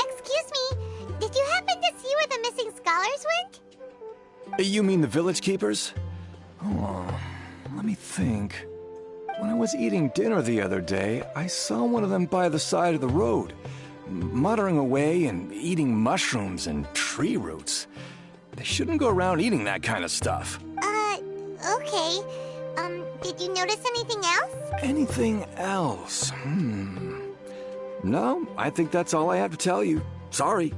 Excuse me, did you happen to see where the missing scholars went? You mean the village keepers? Oh, let me think. When I was eating dinner the other day, I saw one of them by the side of the road, muttering away and eating mushrooms and tree roots. They shouldn't go around eating that kind of stuff. Okay. Did you notice anything else? Anything else? No, I think that's all I have to tell you. Sorry.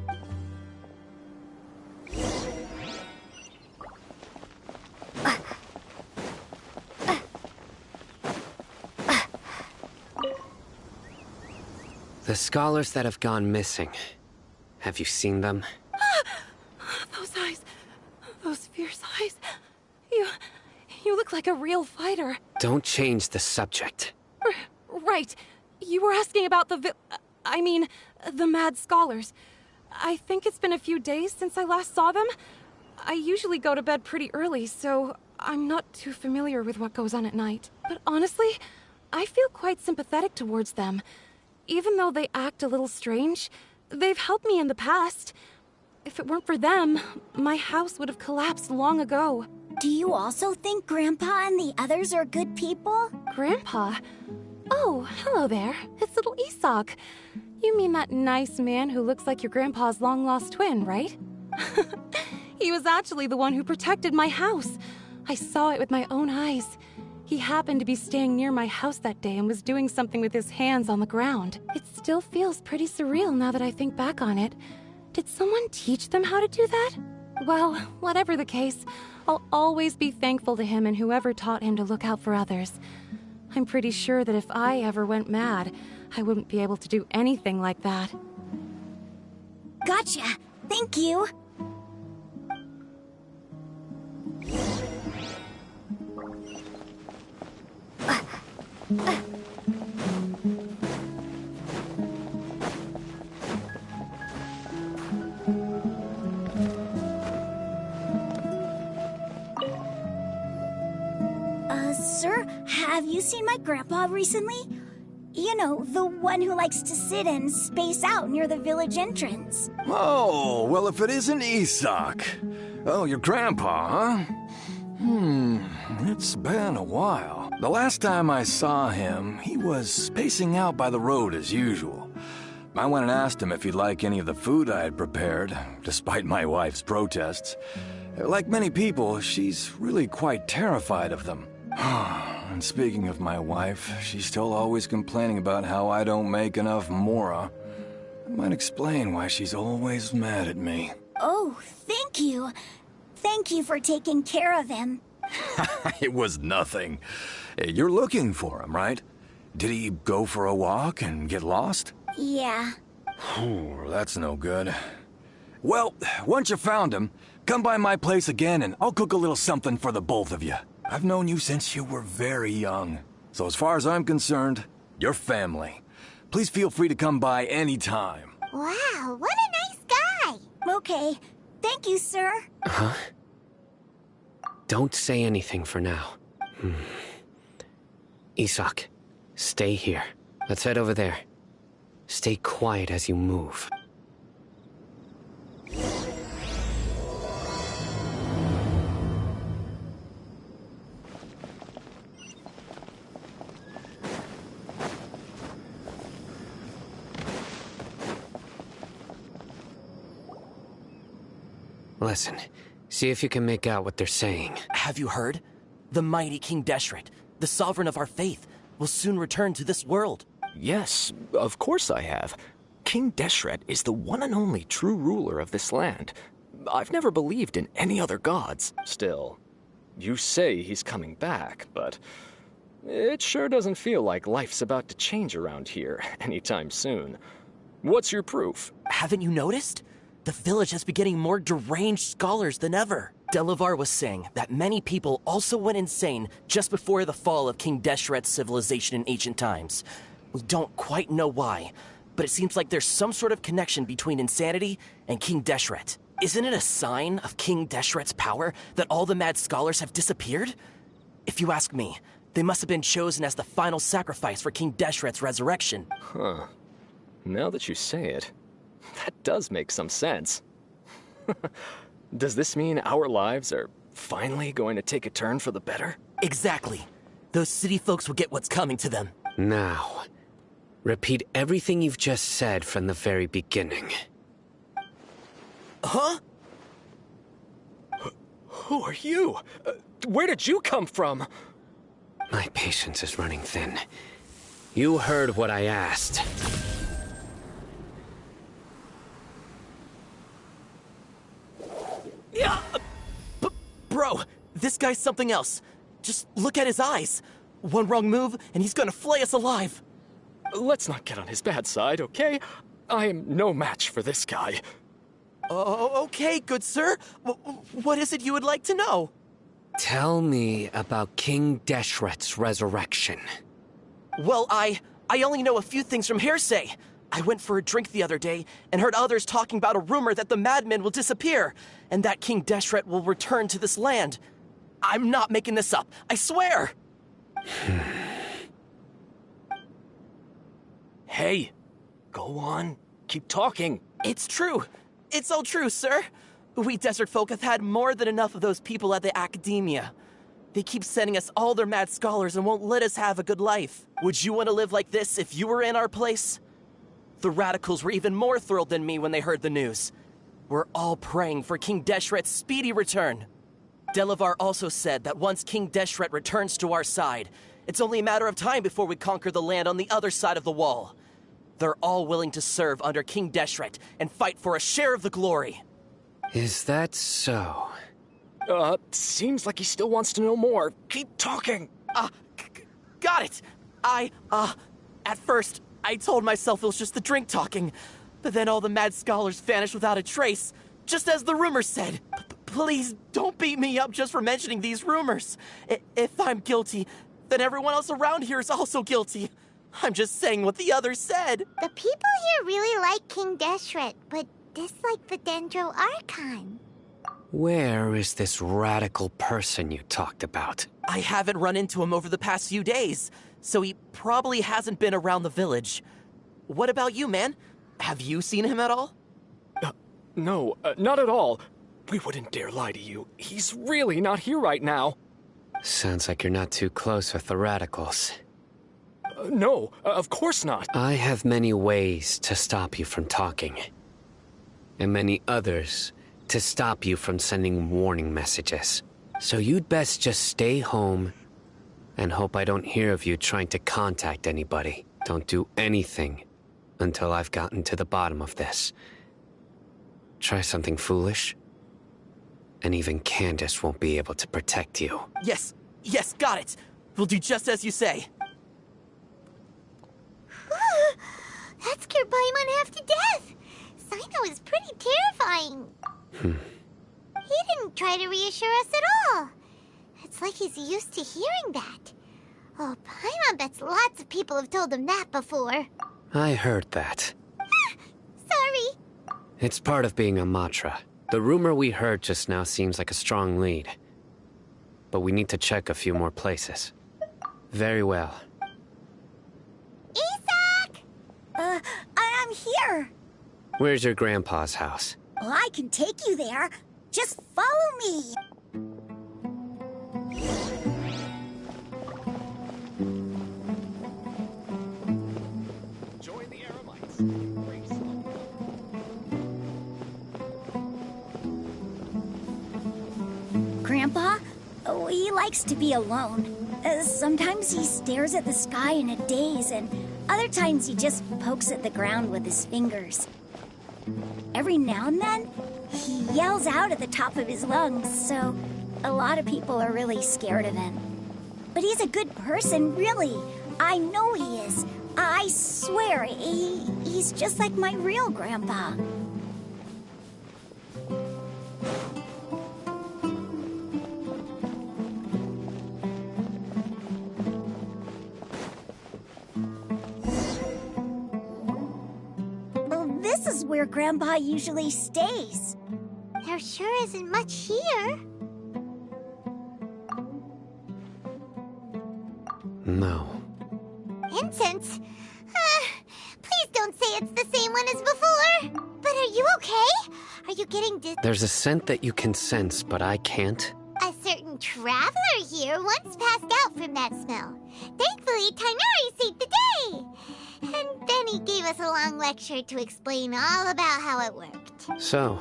The scholars that have gone missing. Have you seen them? Those eyes. Those fierce eyes. You look like a real fighter. Don't change the subject. Right. You were asking about the mad scholars. I think it's been a few days since I last saw them. I usually go to bed pretty early, so I'm not too familiar with what goes on at night. But honestly, I feel quite sympathetic towards them. Even though they act a little strange, they've helped me in the past. If it weren't for them, my house would have collapsed long ago. Do you also think Grandpa and the others are good people? Grandpa? Oh, hello there. It's little Isak. You mean that nice man who looks like your grandpa's long-lost twin, right? He was actually the one who protected my house. I saw it with my own eyes. He happened to be staying near my house that day and was doing something with his hands on the ground. It still feels pretty surreal now that I think back on it. Did someone teach them how to do that? Well, whatever the case, I'll always be thankful to him and whoever taught him to look out for others. I'm pretty sure that if I ever went mad, I wouldn't be able to do anything like that. Gotcha. Thank you. Sir, have you seen my grandpa recently? You know, the one who likes to sit and space out near the village entrance. Oh, well, if it isn't Isak. Oh, your grandpa, huh? It's been a while. The last time I saw him, he was spacing out by the road as usual. I went and asked him if he'd like any of the food I had prepared, despite my wife's protests. Like many people, she's really quite terrified of them. And speaking of my wife, she's still always complaining about how I don't make enough mora. That might explain why she's always mad at me. Oh, thank you. Thank you for taking care of him. It was nothing. You're looking for him, right? Did he go for a walk and get lost? Yeah. That's no good. Well, once you found him, come by my place again and I'll cook a little something for the both of you. I've known you since you were very young. So as far as I'm concerned, you're family. Please feel free to come by anytime. Wow, what a nice guy. Okay. Thank you, sir. Huh? Don't say anything for now. Isak, stay here. Let's head over there. Stay quiet as you move. Listen, see if you can make out what they're saying. Have you heard? The mighty King Deshret, the sovereign of our faith, will soon return to this world. Yes, of course I have. King Deshret is the one and only true ruler of this land. I've never believed in any other gods. Still, you say he's coming back, but it sure doesn't feel like life's about to change around here anytime soon. What's your proof? Haven't you noticed? The village has been getting more deranged scholars than ever. Delavar was saying that many people also went insane just before the fall of King Deshret's civilization in ancient times. We don't quite know why, but it seems like there's some sort of connection between insanity and King Deshret. Isn't it a sign of King Deshret's power that all the mad scholars have disappeared? If you ask me, they must have been chosen as the final sacrifice for King Deshret's resurrection. Huh. Now that you say it, that does make some sense. Does this mean our lives are finally going to take a turn for the better? Exactly. Those city folks will get what's coming to them. Now, repeat everything you've just said from the very beginning. Huh? Who are you? Where did you come from? My patience is running thin. You heard what I asked. Yeah! Bro, this guy's something else. Just look at his eyes. One wrong move, and he's gonna flay us alive. Let's not get on his bad side, okay? I am no match for this guy. Oh, okay, good sir. What is it you would like to know? Tell me about King Deshret's resurrection. Well, I only know a few things from hearsay. I went for a drink the other day and heard others talking about a rumor that the madmen will disappear and that King Deshret will return to this land. I'm not making this up, I swear! Hey, go on. Keep talking. It's true. It's all true, sir. We desert folk have had more than enough of those people at the academia. They keep sending us all their mad scholars and won't let us have a good life. Would you want to live like this if you were in our place? The radicals were even more thrilled than me when they heard the news. We're all praying for King Deshret's speedy return. Delavar also said that once King Deshret returns to our side, it's only a matter of time before we conquer the land on the other side of the wall. They're all willing to serve under King Deshret and fight for a share of the glory. Is that so? Seems like he still wants to know more. Keep talking. Got it. At first, I told myself it was just the drink talking, but then all the mad scholars vanished without a trace, just as the rumors said. Please don't beat me up just for mentioning these rumors. If I'm guilty, then everyone else around here is also guilty. I'm just saying what the others said. The people here really like King Deshret, but dislike the Dendro Archon. Where is this radical person you talked about? I haven't run into him over the past few days, so he probably hasn't been around the village. What about you, man? Have you seen him at all? No, not at all. We wouldn't dare lie to you. He's really not here right now. Sounds like you're not too close with the radicals. No, of course not. I have many ways to stop you from talking. And many others to stop you from sending warning messages. So you'd best just stay home and hope I don't hear of you trying to contact anybody. Don't do anything until I've gotten to the bottom of this. Try something foolish, and even Candace won't be able to protect you. Yes, got it. We'll do just as you say. That scared Paimon half to death. Sino is pretty terrifying. He didn't try to reassure us at all. It's like he's used to hearing that. Oh, Paimon bets lots of people have told him that before. I heard that. Sorry. It's part of being a Matra. The rumor we heard just now seems like a strong lead. But we need to check a few more places. Very well. Isak! I'm here. Where's your grandpa's house? Well, I can take you there. Just follow me. Join the Aramites. Grandpa? Oh, he likes to be alone. Sometimes he stares at the sky in a daze, and other times he just pokes at the ground with his fingers. Every now and then, he yells out at the top of his lungs, so a lot of people are really scared of him. But he's a good person, really. I know he is. I swear, he's just like my real grandpa. where Grandpa usually stays. There sure isn't much here. No. Incense? Please don't say it's the same one as before. But are you okay? Are you getting There's a scent that you can sense, but I can't. A certain traveler here once passed out from that smell. Thankfully, Tainari saved the day. And then he gave us a long lecture to explain all about how it worked. So,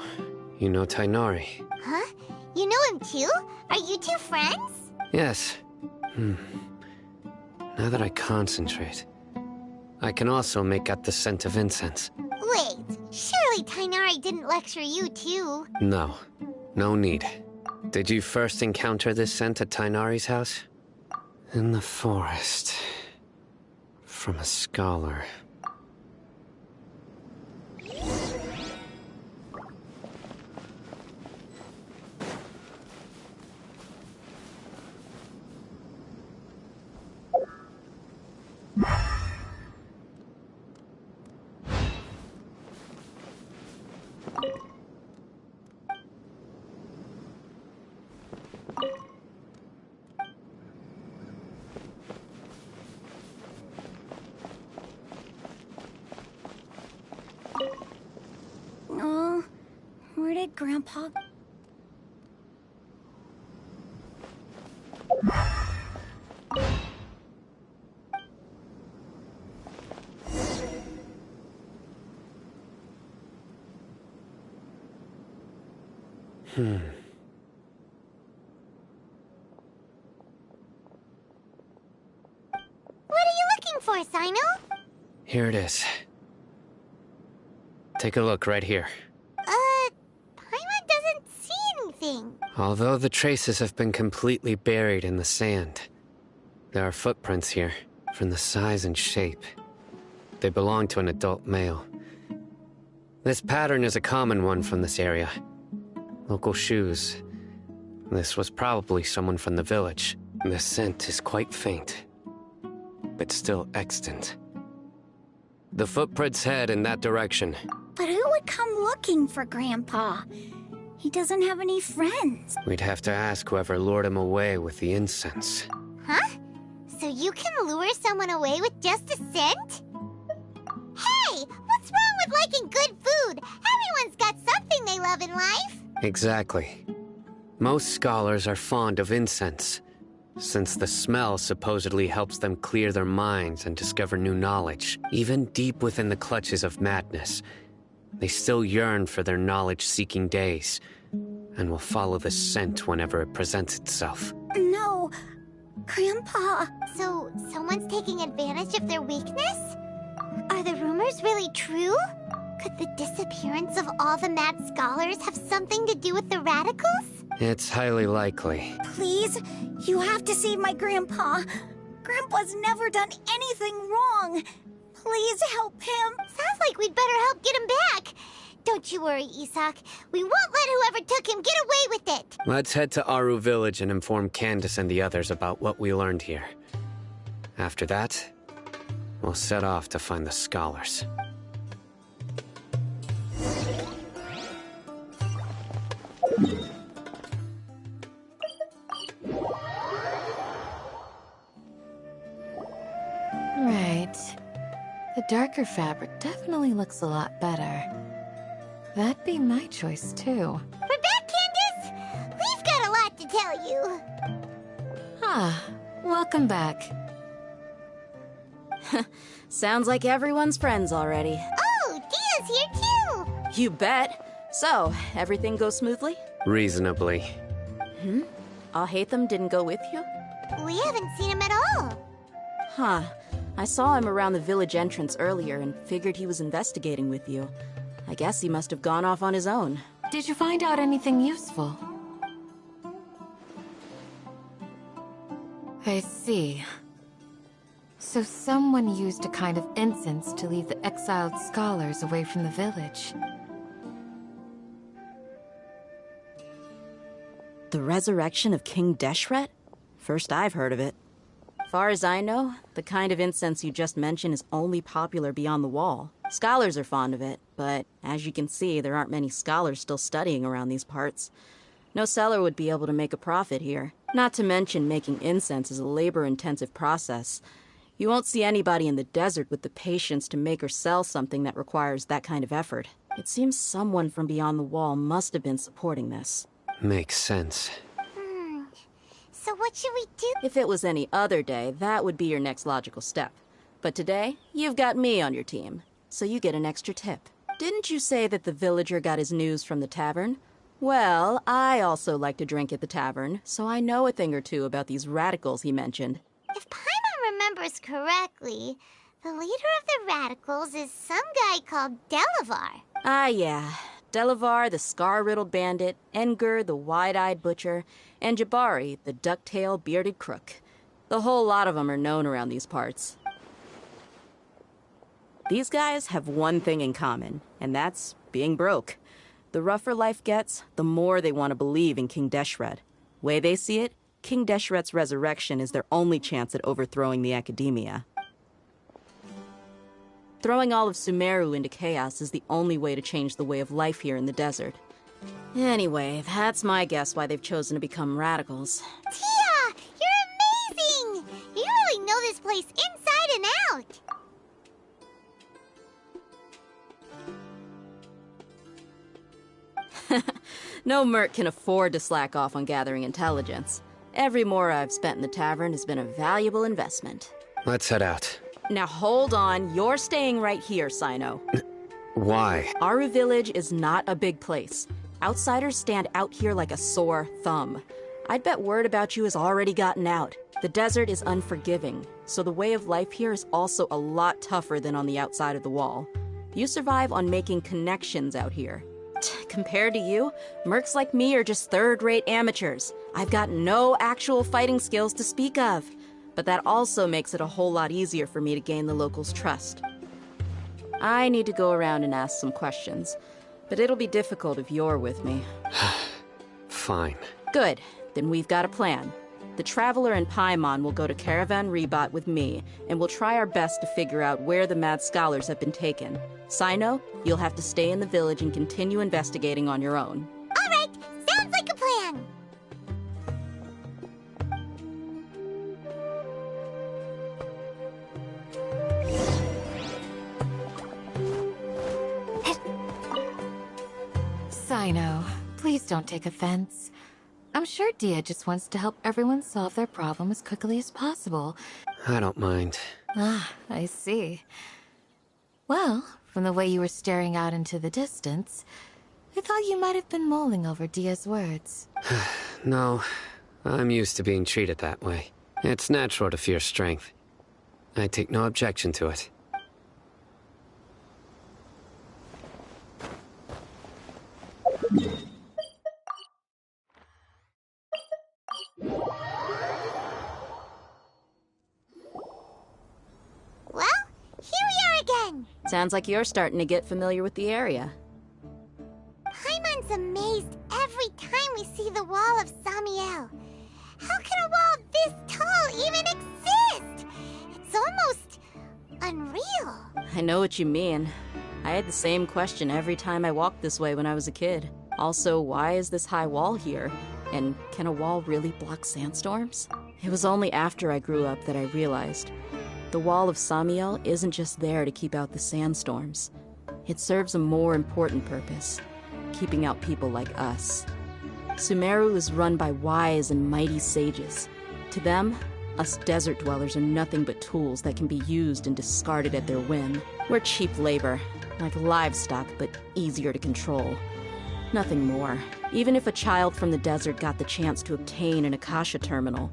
you know Tainari? Huh? You know him too? Are you two friends? Yes. Now that I concentrate, I can also make out the scent of incense. Wait, surely Tainari didn't lecture you too? No. No need. Did you first encounter this scent at Tainari's house? In the forest. From a scholar. Where did Grandpa... What are you looking for, Sino? Here it is. Take a look right here. Paimon doesn't see anything. Although the traces have been completely buried in the sand, there are footprints here, from the size and shape. They belong to an adult male. This pattern is a common one from this area. Local shoes. This was probably someone from the village. The scent is quite faint, but still extant. The footprints head in that direction. But who would come looking for Grandpa? He doesn't have any friends. We'd have to ask whoever lured him away with the incense. Huh? So you can lure someone away with just a scent? Hey! What's wrong with liking good food? Everyone's got something they love in life. Exactly. Most scholars are fond of incense, since the smell supposedly helps them clear their minds and discover new knowledge. Even deep within the clutches of madness, they still yearn for their knowledge-seeking days, and will follow the scent whenever it presents itself. No, Grandpa. So, someone's taking advantage of their weakness? Are the rumors really true? Could the disappearance of all the mad scholars have something to do with the radicals? It's highly likely. Please, you have to save my Grandpa. Grandpa's never done anything wrong. Please help him. Sounds like we'd better help get him back. Don't you worry, Isak. We won't let whoever took him get away with it. Let's head to Aru Village and inform Candace and the others about what we learned here. After that, we'll set off to find the scholars. Right. The darker fabric definitely looks a lot better. That'd be my choice, too. We're back, Candace! We've got a lot to tell you. Ah, welcome back. Sounds like everyone's friends already. Oh, Dia's here too! You bet. So, everything goes smoothly? Reasonably. Alhaitham didn't go with you? We haven't seen him at all. Huh. I saw him around the village entrance earlier and figured he was investigating with you. I guess he must have gone off on his own. Did you find out anything useful? I see. So someone used a kind of incense to lead the exiled scholars away from the village. The resurrection of King Deshret? First I've heard of it. Far as I know, the kind of incense you just mentioned is only popular beyond the wall. Scholars are fond of it, but as you can see, there aren't many scholars still studying around these parts. No seller would be able to make a profit here. Not to mention making incense is a labor-intensive process. You won't see anybody in the desert with the patience to make or sell something that requires that kind of effort. It seems someone from beyond the wall must have been supporting this. Makes sense. So what should we do? If it was any other day, that would be your next logical step. But today, you've got me on your team, so you get an extra tip. Didn't you say that the villager got his news from the tavern? Well, I also like to drink at the tavern, so I know a thing or two about these radicals he mentioned. If Paimon remembers correctly, the leader of the radicals is some guy called Delavar. Ah, yeah. Delavar, the scar-riddled bandit, Enger, the wide-eyed butcher, and Jabari, the duck-tailed bearded crook. The whole lot of them are known around these parts. These guys have one thing in common, and that's being broke. The rougher life gets, the more they want to believe in King Deshret. Way they see it, King Deshret's resurrection is their only chance at overthrowing the academia. Throwing all of Sumeru into chaos is the only way to change the way of life here in the desert. Anyway, that's my guess why they've chosen to become radicals. Tia! You're amazing! You really know this place inside and out! No merc can afford to slack off on gathering intelligence. Every mora I've spent in the tavern has been a valuable investment. Let's head out. Now hold on, you're staying right here, Sino. Why? Aru Village is not a big place. Outsiders stand out here like a sore thumb. I'd bet word about you has already gotten out. The desert is unforgiving, so the way of life here is also a lot tougher than on the outside of the wall. You survive on making connections out here. Compared to you, mercs like me are just third-rate amateurs. I've got no actual fighting skills to speak of. But that also makes it a whole lot easier for me to gain the locals' trust. I need to go around and ask some questions, but it'll be difficult if you're with me. Fine. Good, then we've got a plan. The Traveler and Paimon will go to Caravan Rebot with me, and we'll try our best to figure out where the mad scholars have been taken. Sino, you'll have to stay in the village and continue investigating on your own. All right, sounds like a plan. Sino, please don't take offense. I'm sure Dia just wants to help everyone solve their problem as quickly as possible. I don't mind. Ah, I see. Well, from the way you were staring out into the distance, I thought you might have been mulling over Dia's words. No, I'm used to being treated that way. It's natural to fear strength. I take no objection to it. Well, here we are again. Sounds like you're starting to get familiar with the area. Paimon's amazed every time we see the wall of Samiel. How can a wall this tall even exist? It's almost unreal. I know what you mean. I had the same question every time I walked this way when I was a kid. Also, why is this high wall here? And can a wall really block sandstorms? It was only after I grew up that I realized the wall of Samiel isn't just there to keep out the sandstorms. It serves a more important purpose, keeping out people like us. Sumeru is run by wise and mighty sages. To them, us desert dwellers are nothing but tools that can be used and discarded at their whim. We're cheap labor, like livestock, but easier to control. Nothing more. Even if a child from the desert got the chance to obtain an Akasha terminal,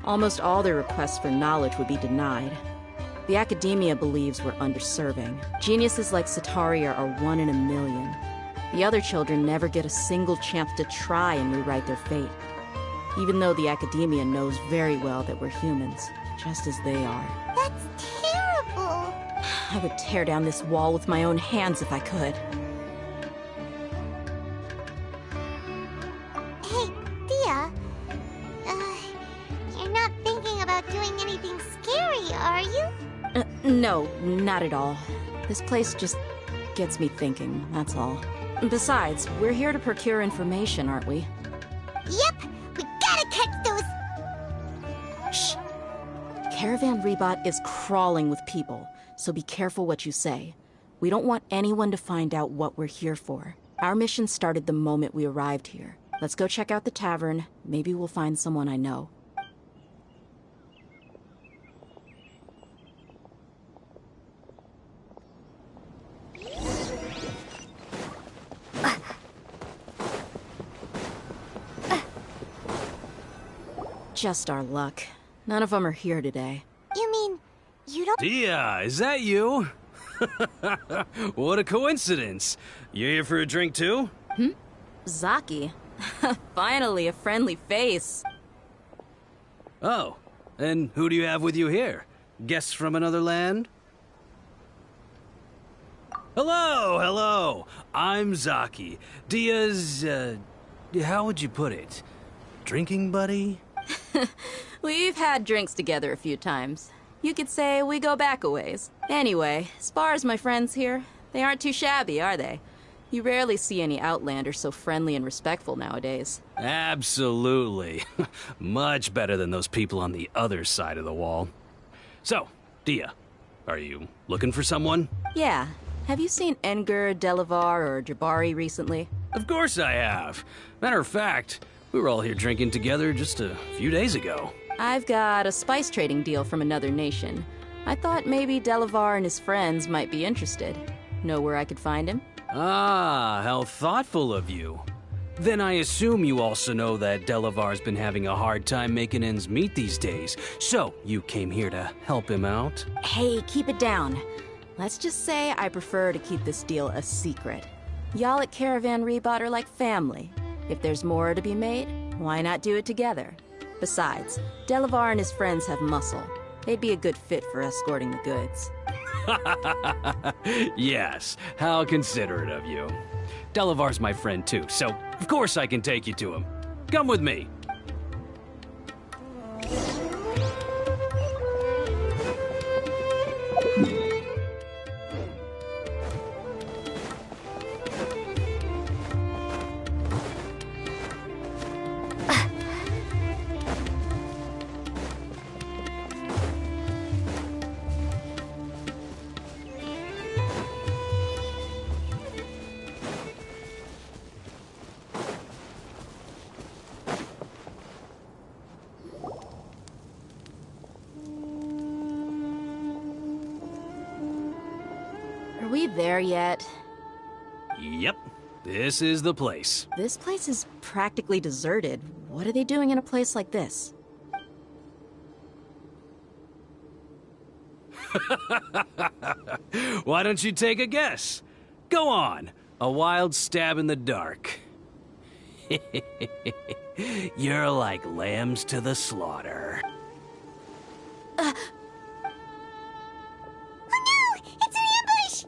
almost all their requests for knowledge would be denied. The academia believes we're underserving. Geniuses like Sataria are 1 in a million. The other children never get a single chance to try and rewrite their fate, even though the academia knows very well that we're humans, just as they are. That's terrible. I would tear down this wall with my own hands if I could. Hey, Dia. You're not thinking about doing anything scary, are you? No, not at all. This place just gets me thinking, that's all. Besides, we're here to procure information, aren't we? Yep, we gotta catch those... Shh. Caravan Rebot is crawling with people, so be careful what you say. We don't want anyone to find out what we're here for. Our mission started the moment we arrived here. Let's go check out the tavern. Maybe we'll find someone I know. Just our luck. None of them are here today. You mean, you don't... Hiya, is that you? What a coincidence. You here for a drink too? Zaki. Finally, a friendly face. Oh, and who do you have with you here? Guests from another land? Hello, hello. I'm Zaki. Dia's, how would you put it? Drinking buddy? We've had drinks together a few times. You could say we go back a ways. Anyway, as far as my friends here, they aren't too shabby, are they? You rarely see any Outlanders so friendly and respectful nowadays. Absolutely. Much better than those people on the other side of the wall. So, Dia, are you looking for someone? Yeah. Have you seen Enger, Delavar, or Jabari recently? Of course I have. Matter of fact, we were all here drinking together just a few days ago. I've got a spice trading deal from another nation. I thought maybe Delavar and his friends might be interested. Know where I could find him? Ah, how thoughtful of you. Then I assume you also know that Delavar's been having a hard time making ends meet these days. So, you came here to help him out? Hey, keep it down. Let's just say I prefer to keep this deal a secret. Y'all at Caravan Rebot are like family. If there's more to be made, why not do it together? Besides, Delavar and his friends have muscle. They'd be a good fit for escorting the goods. Yes, how considerate of you. Delavar's my friend too, so of course I can take you to him. Come with me. Are we there yet? Yep, this is the place. This place is practically deserted. What are they doing in a place like this? Why don't you take a guess? Go on, a wild stab in the dark. You're like lambs to the slaughter. Oh no! It's an ambush!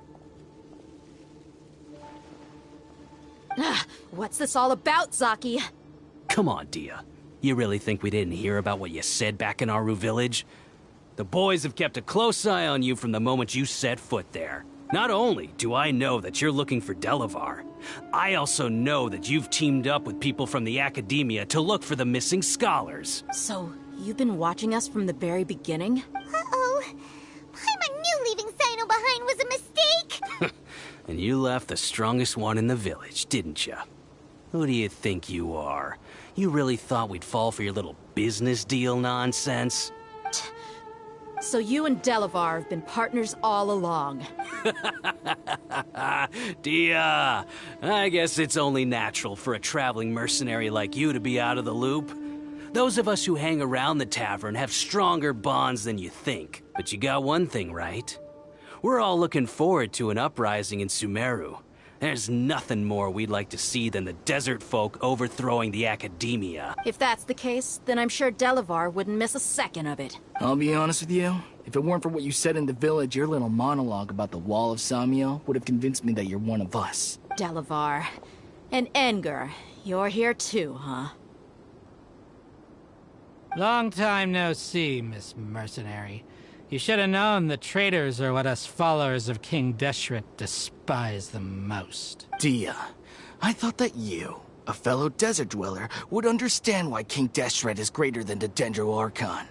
What's this all about, Zaki? Come on, Dia. You really think we didn't hear about what you said back in Aru village? The boys have kept a close eye on you from the moment you set foot there. Not only do I know that you're looking for Delavar, I also know that you've teamed up with people from the Academia to look for the missing scholars. So, you've been watching us from the very beginning? Uh-oh. Paimon knew leaving Sino behind was a mistake! And you left the strongest one in the village, didn't you? Who do you think you are? You really thought we'd fall for your little business deal nonsense? So you and Delavar have been partners all along. Dia, I guess it's only natural for a traveling mercenary like you to be out of the loop. Those of us who hang around the tavern have stronger bonds than you think. But you got one thing right. We're all looking forward to an uprising in Sumeru. There's nothing more we'd like to see than the desert folk overthrowing the Academia. If that's the case, then I'm sure Delavar wouldn't miss a second of it. I'll be honest with you. If it weren't for what you said in the village, your little monologue about the Wall of Samio would have convinced me that you're one of us. Delavar. And Enger. You're here too, huh? Long time no see, Miss Mercenary. You should have known the traitors are what us followers of King Deshret despise the most. Dia, I thought that you, a fellow desert dweller, would understand why King Deshret is greater than the Dendro Archon.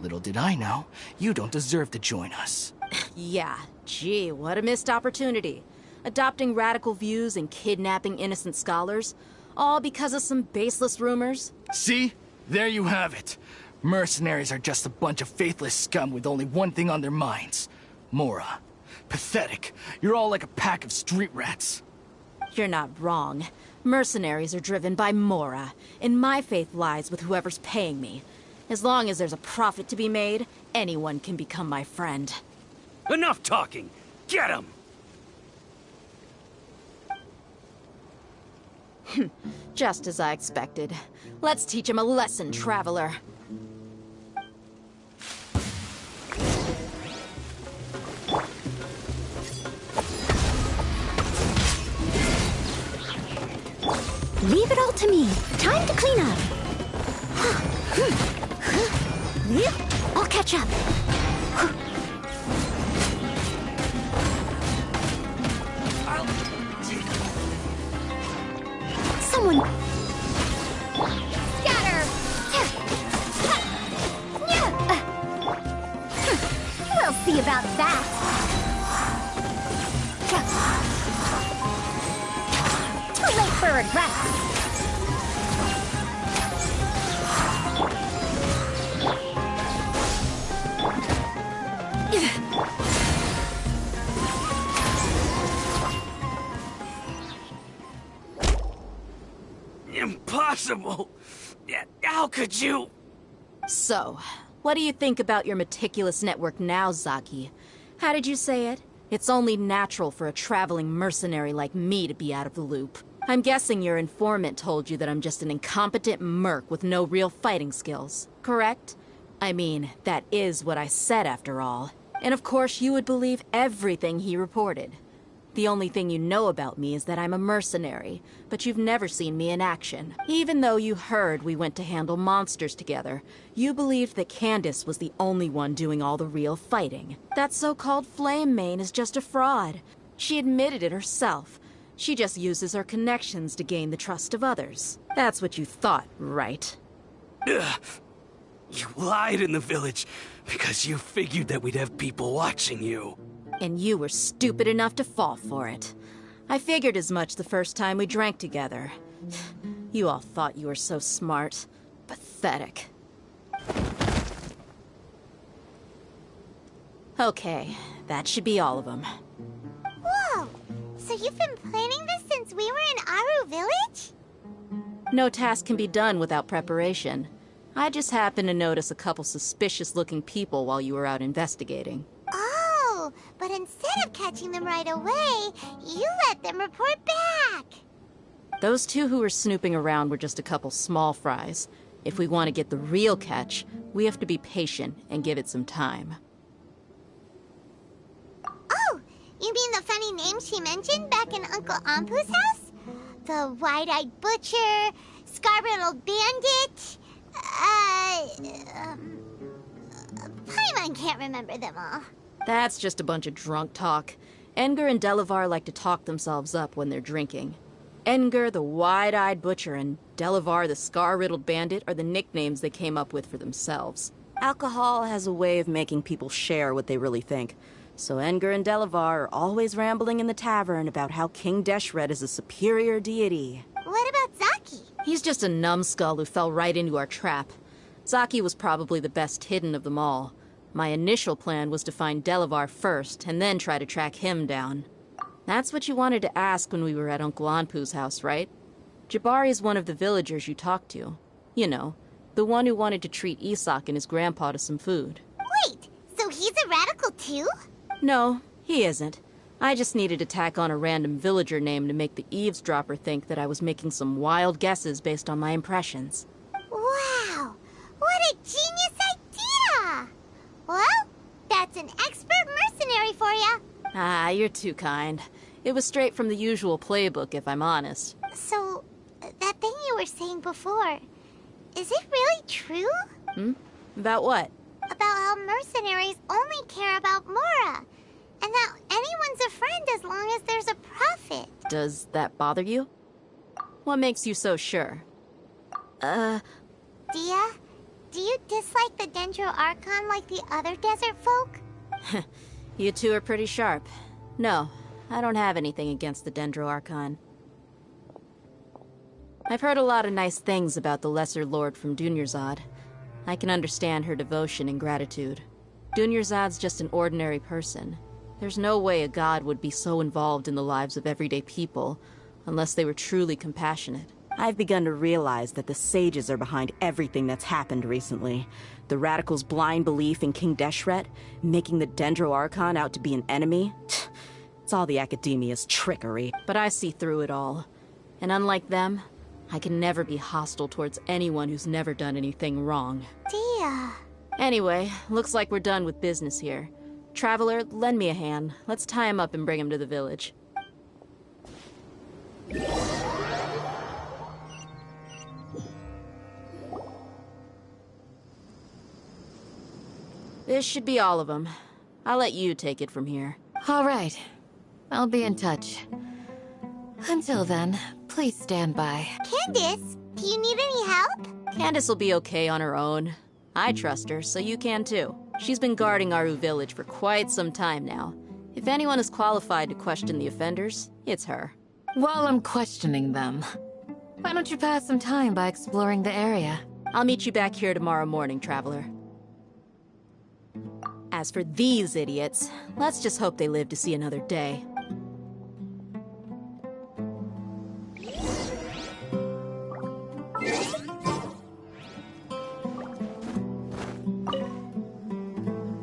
Little did I know, you don't deserve to join us. Yeah, gee, what a missed opportunity. Adopting radical views and kidnapping innocent scholars, all because of some baseless rumors. See? There you have it. Mercenaries are just a bunch of faithless scum with only one thing on their minds. Mora. Pathetic. You're all like a pack of street rats. You're not wrong. Mercenaries are driven by Mora, and my faith lies with whoever's paying me. As long as there's a profit to be made, anyone can become my friend. Enough talking! Get him! Just as I expected. Let's teach him a lesson, traveler. Leave it all to me. Time to clean up. I'll catch up. Someone... Scatter! We'll see about that. Too late for regrets. Impossible! How could you? So, what do you think about your meticulous network now, Zaki? How did you say it? It's only natural for a traveling mercenary like me to be out of the loop. I'm guessing your informant told you that I'm just an incompetent merc with no real fighting skills, correct? I mean, that is what I said after all. And of course you would believe everything he reported. The only thing you know about me is that I'm a mercenary, but you've never seen me in action. Even though you heard we went to handle monsters together, you believed that Candace was the only one doing all the real fighting. That so-called Flame Mane is just a fraud. She admitted it herself. She just uses her connections to gain the trust of others. That's what you thought, right? Ugh. You lied in the village because you figured that we'd have people watching you. And you were stupid enough to fall for it. I figured as much the first time we drank together. You all thought you were so smart. Pathetic. Okay, that should be all of them. Whoa! So you've been planning this since we were in Aru Village? No task can be done without preparation. I just happened to notice a couple suspicious-looking people while you were out investigating. Oh, but instead of catching them right away, you let them report back. Those two who were snooping around were just a couple small fries. If we want to get the real catch, we have to be patient and give it some time. Oh, you mean the funny name she mentioned back in Uncle Ampu's house? The wide-eyed butcher, scar-riddled bandit, Paimon can't remember them all. That's just a bunch of drunk talk. Edgar and Delavar like to talk themselves up when they're drinking. Edgar, the wide-eyed butcher, and Delavar, the scar-riddled bandit, are the nicknames they came up with for themselves. Alcohol has a way of making people share what they really think. So Edgar and Delavar are always rambling in the tavern about how King Deshret is a superior deity. What about Zaki? He's just a numbskull who fell right into our trap. Zaki was probably the best hidden of them all. My initial plan was to find Delavar first, and then try to track him down. That's what you wanted to ask when we were at Uncle Anpu's house, right? Jabari is one of the villagers you talked to. You know, the one who wanted to treat Isak and his grandpa to some food. Wait, so he's a radical too? No, he isn't. I just needed to tack on a random villager name to make the eavesdropper think that I was making some wild guesses based on my impressions. Wow, what a genius idea! Well, that's an expert mercenary for you. Ah, you're too kind. It was straight from the usual playbook, if I'm honest. So, that thing you were saying before, is it really true? About what? about how mercenaries only care about Mora, and that anyone's a friend as long as there's a profit. Does that bother you? What makes you so sure? Dia, do you dislike the Dendro Archon like the other desert folk? You two are pretty sharp. No, I don't have anything against the Dendro Archon. I've heard a lot of nice things about the Lesser Lord from Dunyarzad. I can understand her devotion and gratitude. Dunyarzad's just an ordinary person. There's no way a god would be so involved in the lives of everyday people, unless they were truly compassionate. I've begun to realize that the sages are behind everything that's happened recently. The radicals' blind belief in King Deshret, making the Dendro Archon out to be an enemy. It's all the academia's trickery. But I see through it all. And unlike them, I can never be hostile towards anyone who's never done anything wrong. Dia. Anyway, looks like we're done with business here. Traveler, lend me a hand. Let's tie him up and bring him to the village. This should be all of them. I'll let you take it from here. All right. I'll be in touch. Until then, please stand by. Candace, do you need any help? Candace will be okay on her own. I trust her, so you can too. She's been guarding Aru village for quite some time now. If anyone is qualified to question the offenders, it's her. While I'm questioning them, why don't you pass some time by exploring the area? I'll meet you back here tomorrow morning, Traveler. As for these idiots, let's just hope they live to see another day.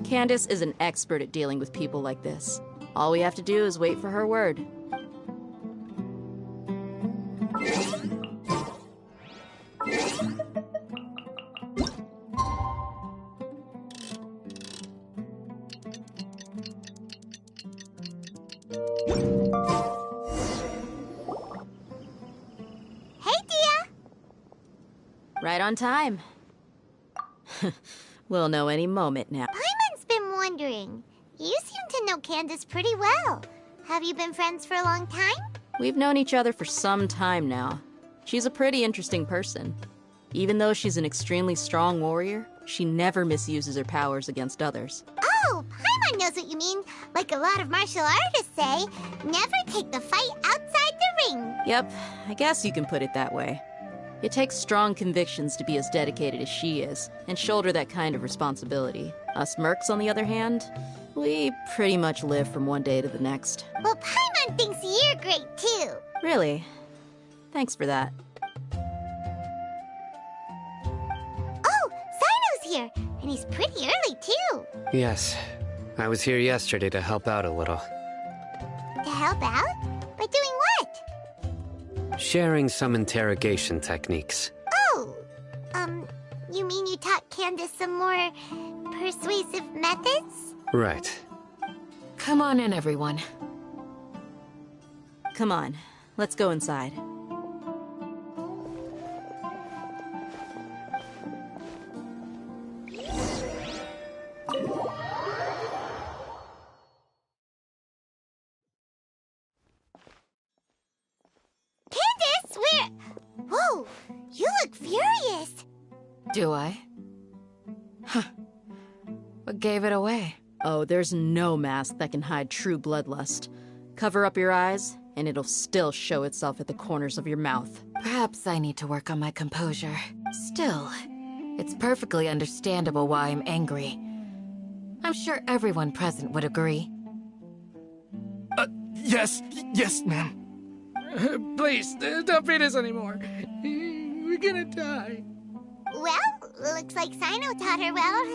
Candace is an expert at dealing with people like this. All we have to do is wait for her word. Hey, Dia! Right on time. We'll know any moment now. Paimon's been wondering. You seem to know Candace pretty well. Have you been friends for a long time? We've known each other for some time now. She's a pretty interesting person. Even though she's an extremely strong warrior, she never misuses her powers against others. Oh, Paimon knows what you mean. Like a lot of martial artists say, never take the fight outside the ring. Yep, I guess you can put it that way. It takes strong convictions to be as dedicated as she is, and shoulder that kind of responsibility. Us mercs, on the other hand, we pretty much live from one day to the next. Well, Paimon thinks you're great too. Really? Thanks for that. Oh, Sino's here, and he's pretty early too. Yes. I was here yesterday to help out a little. To help out? By doing what? Sharing some interrogation techniques. Oh, you mean you taught Candace some more persuasive methods? Right. Come on in, everyone. Come on, let's go inside. Candace, where... Whoa, you look furious. Do I? Huh. What gave it away? Oh, there's no mask that can hide true bloodlust. Cover up your eyes, and it'll still show itself at the corners of your mouth. Perhaps I need to work on my composure. Still, it's perfectly understandable why I'm angry. I'm sure everyone present would agree. Yes, ma'am. Please, don't beat us anymore. We're gonna die. Well, looks like Sino taught her well.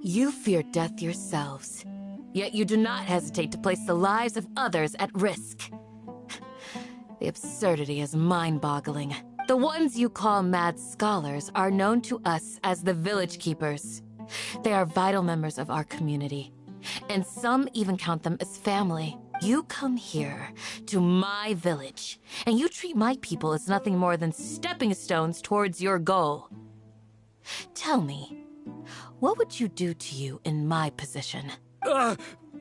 You fear death yourselves, yet you do not hesitate to place the lives of others at risk. The absurdity is mind-boggling. The ones you call mad scholars are known to us as the Village Keepers. They are vital members of our community, and some even count them as family. You come here, to my village, and you treat my people as nothing more than stepping stones towards your goal. Tell me, what would you do to you in my position?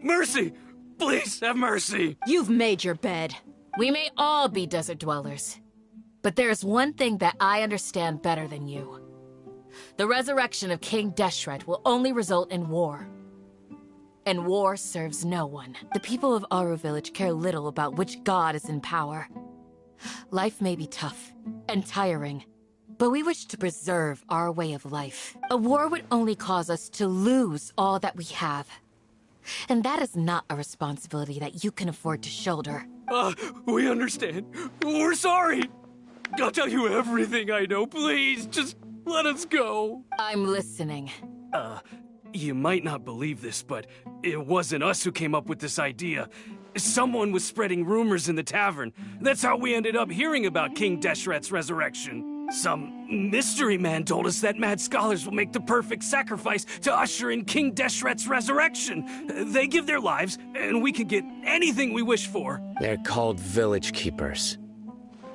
Mercy! Please have mercy! You've made your bed. We may all be desert dwellers, but there's one thing that I understand better than you. The resurrection of King Deshret will only result in war. And war serves no one. The people of Aru Village care little about which god is in power. Life may be tough and tiring, but we wish to preserve our way of life. A war would only cause us to lose all that we have. And that is not a responsibility that you can afford to shoulder. We understand. We're sorry. I'll tell you everything I know. Please, just let us go. I'm listening. You might not believe this, but it wasn't us who came up with this idea. Someone was spreading rumors in the tavern. That's how we ended up hearing about King Deshret's resurrection. Some mystery man told us that mad scholars will make the perfect sacrifice to usher in King Deshret's resurrection. They give their lives, and we can get anything we wish for. They're called village keepers.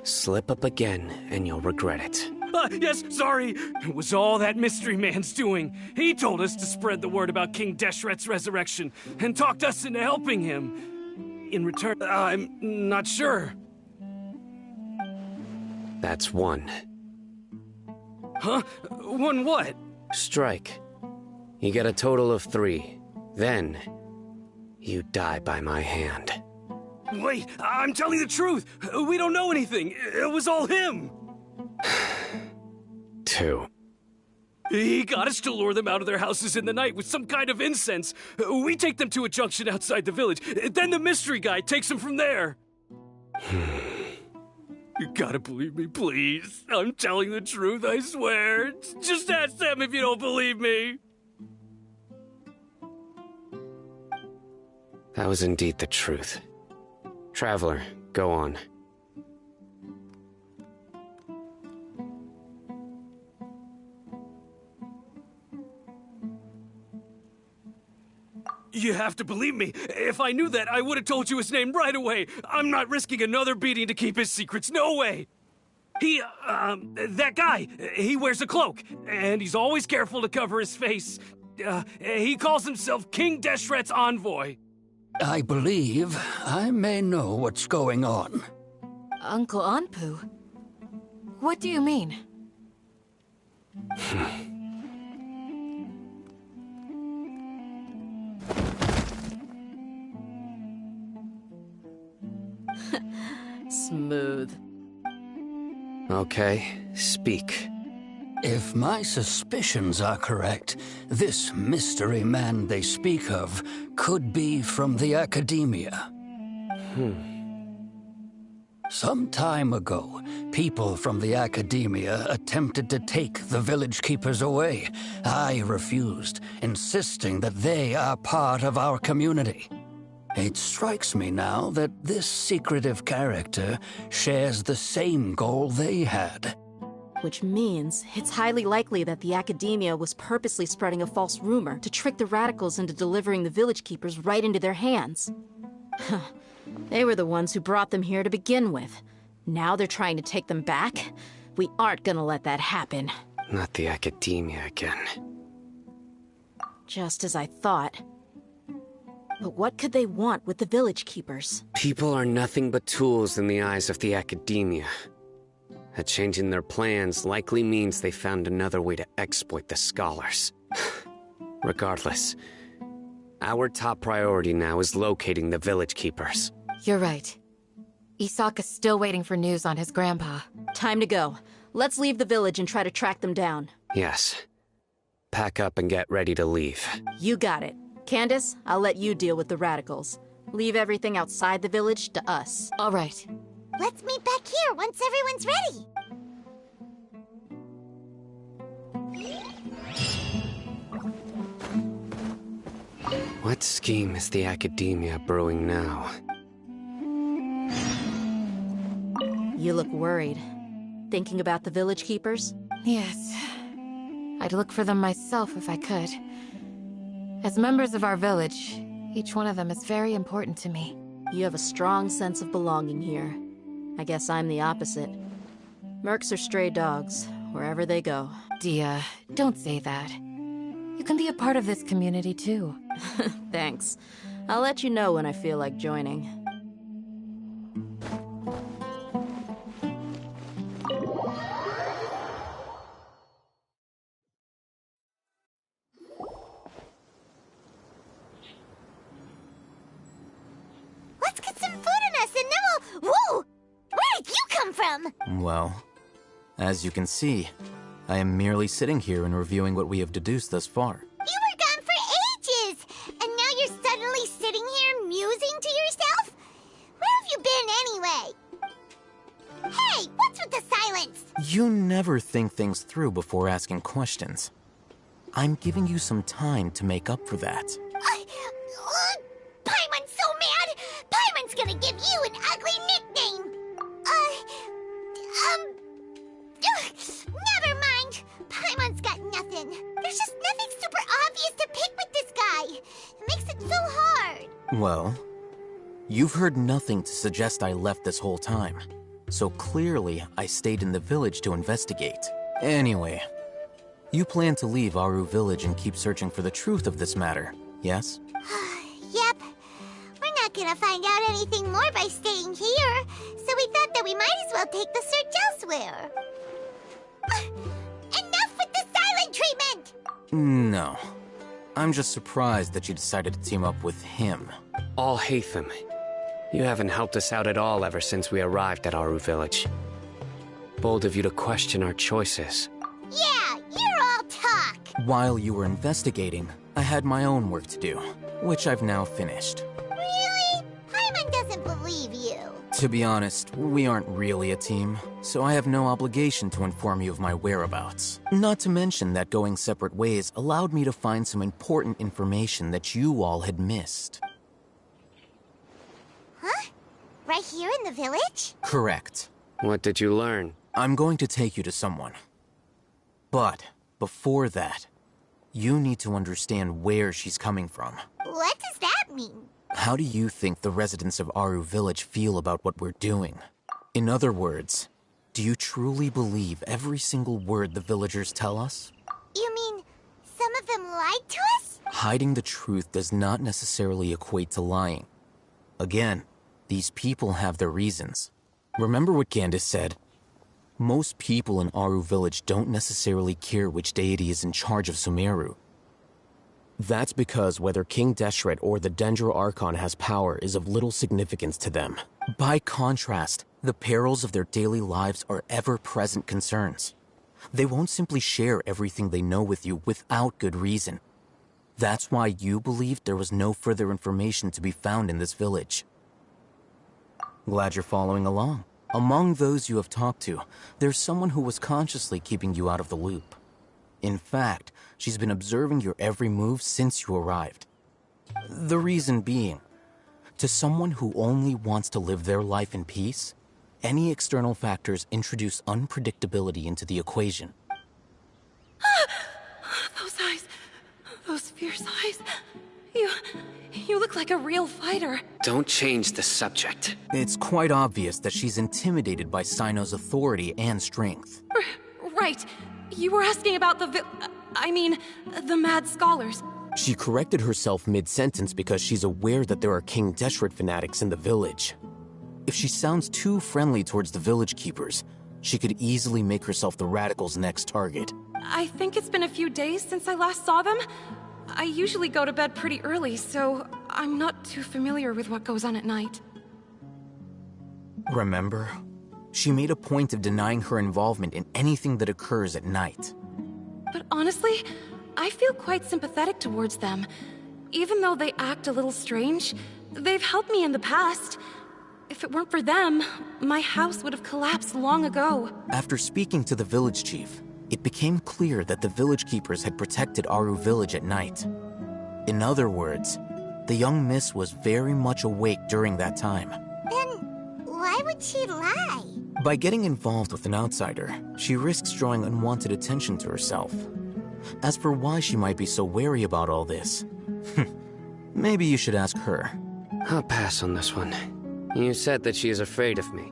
Slip up again, and you'll regret it. Yes, sorry. It was all that mystery man's doing. He told us to spread the word about King Deshret's resurrection and talked us into helping him. In return, I'm not sure. That's one. Huh? One what? Strike. You get a total of 3. Then, you die by my hand. Wait, I'm telling the truth. We don't know anything. It was all him. 2. He got us to lure them out of their houses in the night with some kind of incense. We take them to a junction outside the village. Then the mystery guy takes them from there. You gotta believe me, please. I'm telling the truth, I swear. Just ask them if you don't believe me. That was indeed the truth. Traveler, go on. You have to believe me. If I knew that, I would have told you his name right away. I'm not risking another beating to keep his secrets. No way. That guy, he wears a cloak, and he's always careful to cover his face. He calls himself King Deshret's envoy. I believe I may know what's going on. Uncle Anpu? What do you mean? Smooth. Okay, speak. If my suspicions are correct, this mystery man they speak of could be from the academia. Some time ago, people from the academia attempted to take the village keepers away. I refused, insisting that they are part of our community. It strikes me now that this secretive character shares the same goal they had. Which means it's highly likely that the academia was purposely spreading a false rumor to trick the radicals into delivering the village keepers right into their hands. They were the ones who brought them here to begin with. Now they're trying to take them back? We aren't gonna let that happen. Not the academia again. Just as I thought. But what could they want with the village keepers? People are nothing but tools in the eyes of the academia. A change in their plans likely means they found another way to exploit the scholars. Regardless, our top priority now is locating the village keepers. You're right. Isak is still waiting for news on his grandpa. Time to go. Let's leave the village and try to track them down. Yes. Pack up and get ready to leave. You got it. Candace, I'll let you deal with the radicals. Leave everything outside the village to us. All right. Let's meet back here once everyone's ready. What scheme is the academia brewing now? You look worried. Thinking about the village keepers? Yes. I'd look for them myself if I could. As members of our village, each one of them is very important to me. You have a strong sense of belonging here. I guess I'm the opposite. Mercs are stray dogs, wherever they go. Dia, don't say that. You can be a part of this community too. Thanks. I'll let you know when I feel like joining. Let's get some food in us and then we'll... Whoa! Where did you come from? Well, as you can see, I am merely sitting here and reviewing what we have deduced thus far. You were gone for ages! And now you're suddenly sitting here musing to yourself? Where have you been anyway? Hey, what's with the silence? You never think things through before asking questions. I'm giving you some time to make up for that. Paimon's so mad! Paimon's gonna give you an ugly nickname! Never mind! Paimon's got nothing. There's just nothing super obvious to pick with this guy. It makes it so hard. Well, you've heard nothing to suggest I left this whole time. So clearly, I stayed in the village to investigate. Anyway, you plan to leave Aru Village and keep searching for the truth of this matter, yes? Yep. We're not gonna find out anything more by staying here, so we thought that we might as well take the search elsewhere. Enough with the silent treatment! No. I'm just surprised that you decided to team up with him. Al-Haytham, you haven't helped us out at all ever since we arrived at Aru Village. Bold of you to question our choices. Yeah, you're all talk! While you were investigating, I had my own work to do, which I've now finished. Really? Paimon doesn't believe you. To be honest, we aren't really a team, so I have no obligation to inform you of my whereabouts. Not to mention that going separate ways allowed me to find some important information that you all had missed. Huh? Right here in the village? Correct. What did you learn? I'm going to take you to someone. But before that, you need to understand where she's coming from. What does that mean? How do you think the residents of Aru Village feel about what we're doing? In other words, do you truly believe every single word the villagers tell us? You mean some of them lied to us? Hiding the truth does not necessarily equate to lying. Again, these people have their reasons. Remember what Gandis said? Most people in Aru Village don't necessarily care which deity is in charge of Sumeru. That's because whether King Deshret or the Dendro Archon has power is of little significance to them. By contrast, the perils of their daily lives are ever-present concerns. They won't simply share everything they know with you without good reason. That's why you believed there was no further information to be found in this village. Glad you're following along. Among those you have talked to, there's someone who was consciously keeping you out of the loop. In fact, she's been observing your every move since you arrived. The reason being, to someone who only wants to live their life in peace, any external factors introduce unpredictability into the equation. Those eyes. Those fierce eyes. You look like a real fighter. Don't change the subject. It's quite obvious that she's intimidated by Sino's authority and strength. Right. You were asking about the mad scholars. She corrected herself mid-sentence because she's aware that there are King Deshret fanatics in the village. If she sounds too friendly towards the village keepers, she could easily make herself the radicals' next target. I think it's been a few days since I last saw them. I usually go to bed pretty early, so I'm not too familiar with what goes on at night. Remember? She made a point of denying her involvement in anything that occurs at night. But honestly, I feel quite sympathetic towards them. Even though they act a little strange, they've helped me in the past. If it weren't for them, my house would have collapsed long ago. After speaking to the village chief, it became clear that the village keepers had protected Aru Village at night. In other words, the young miss was very much awake during that time. Then why would she lie? By getting involved with an outsider, she risks drawing unwanted attention to herself. As for why she might be so wary about all this, maybe you should ask her. I'll pass on this one. You said that she is afraid of me.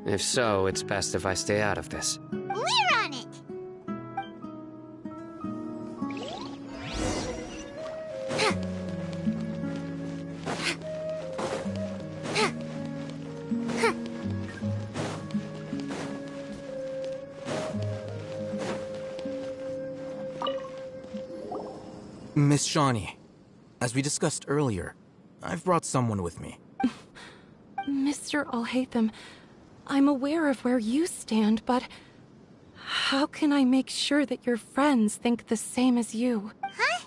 If so, it's best if I stay out of this. We're on it! Miss Shawnee, as we discussed earlier, I've brought someone with me. Mr. Alhaitham, I'm aware of where you stand, but how can I make sure that your friends think the same as you? Huh?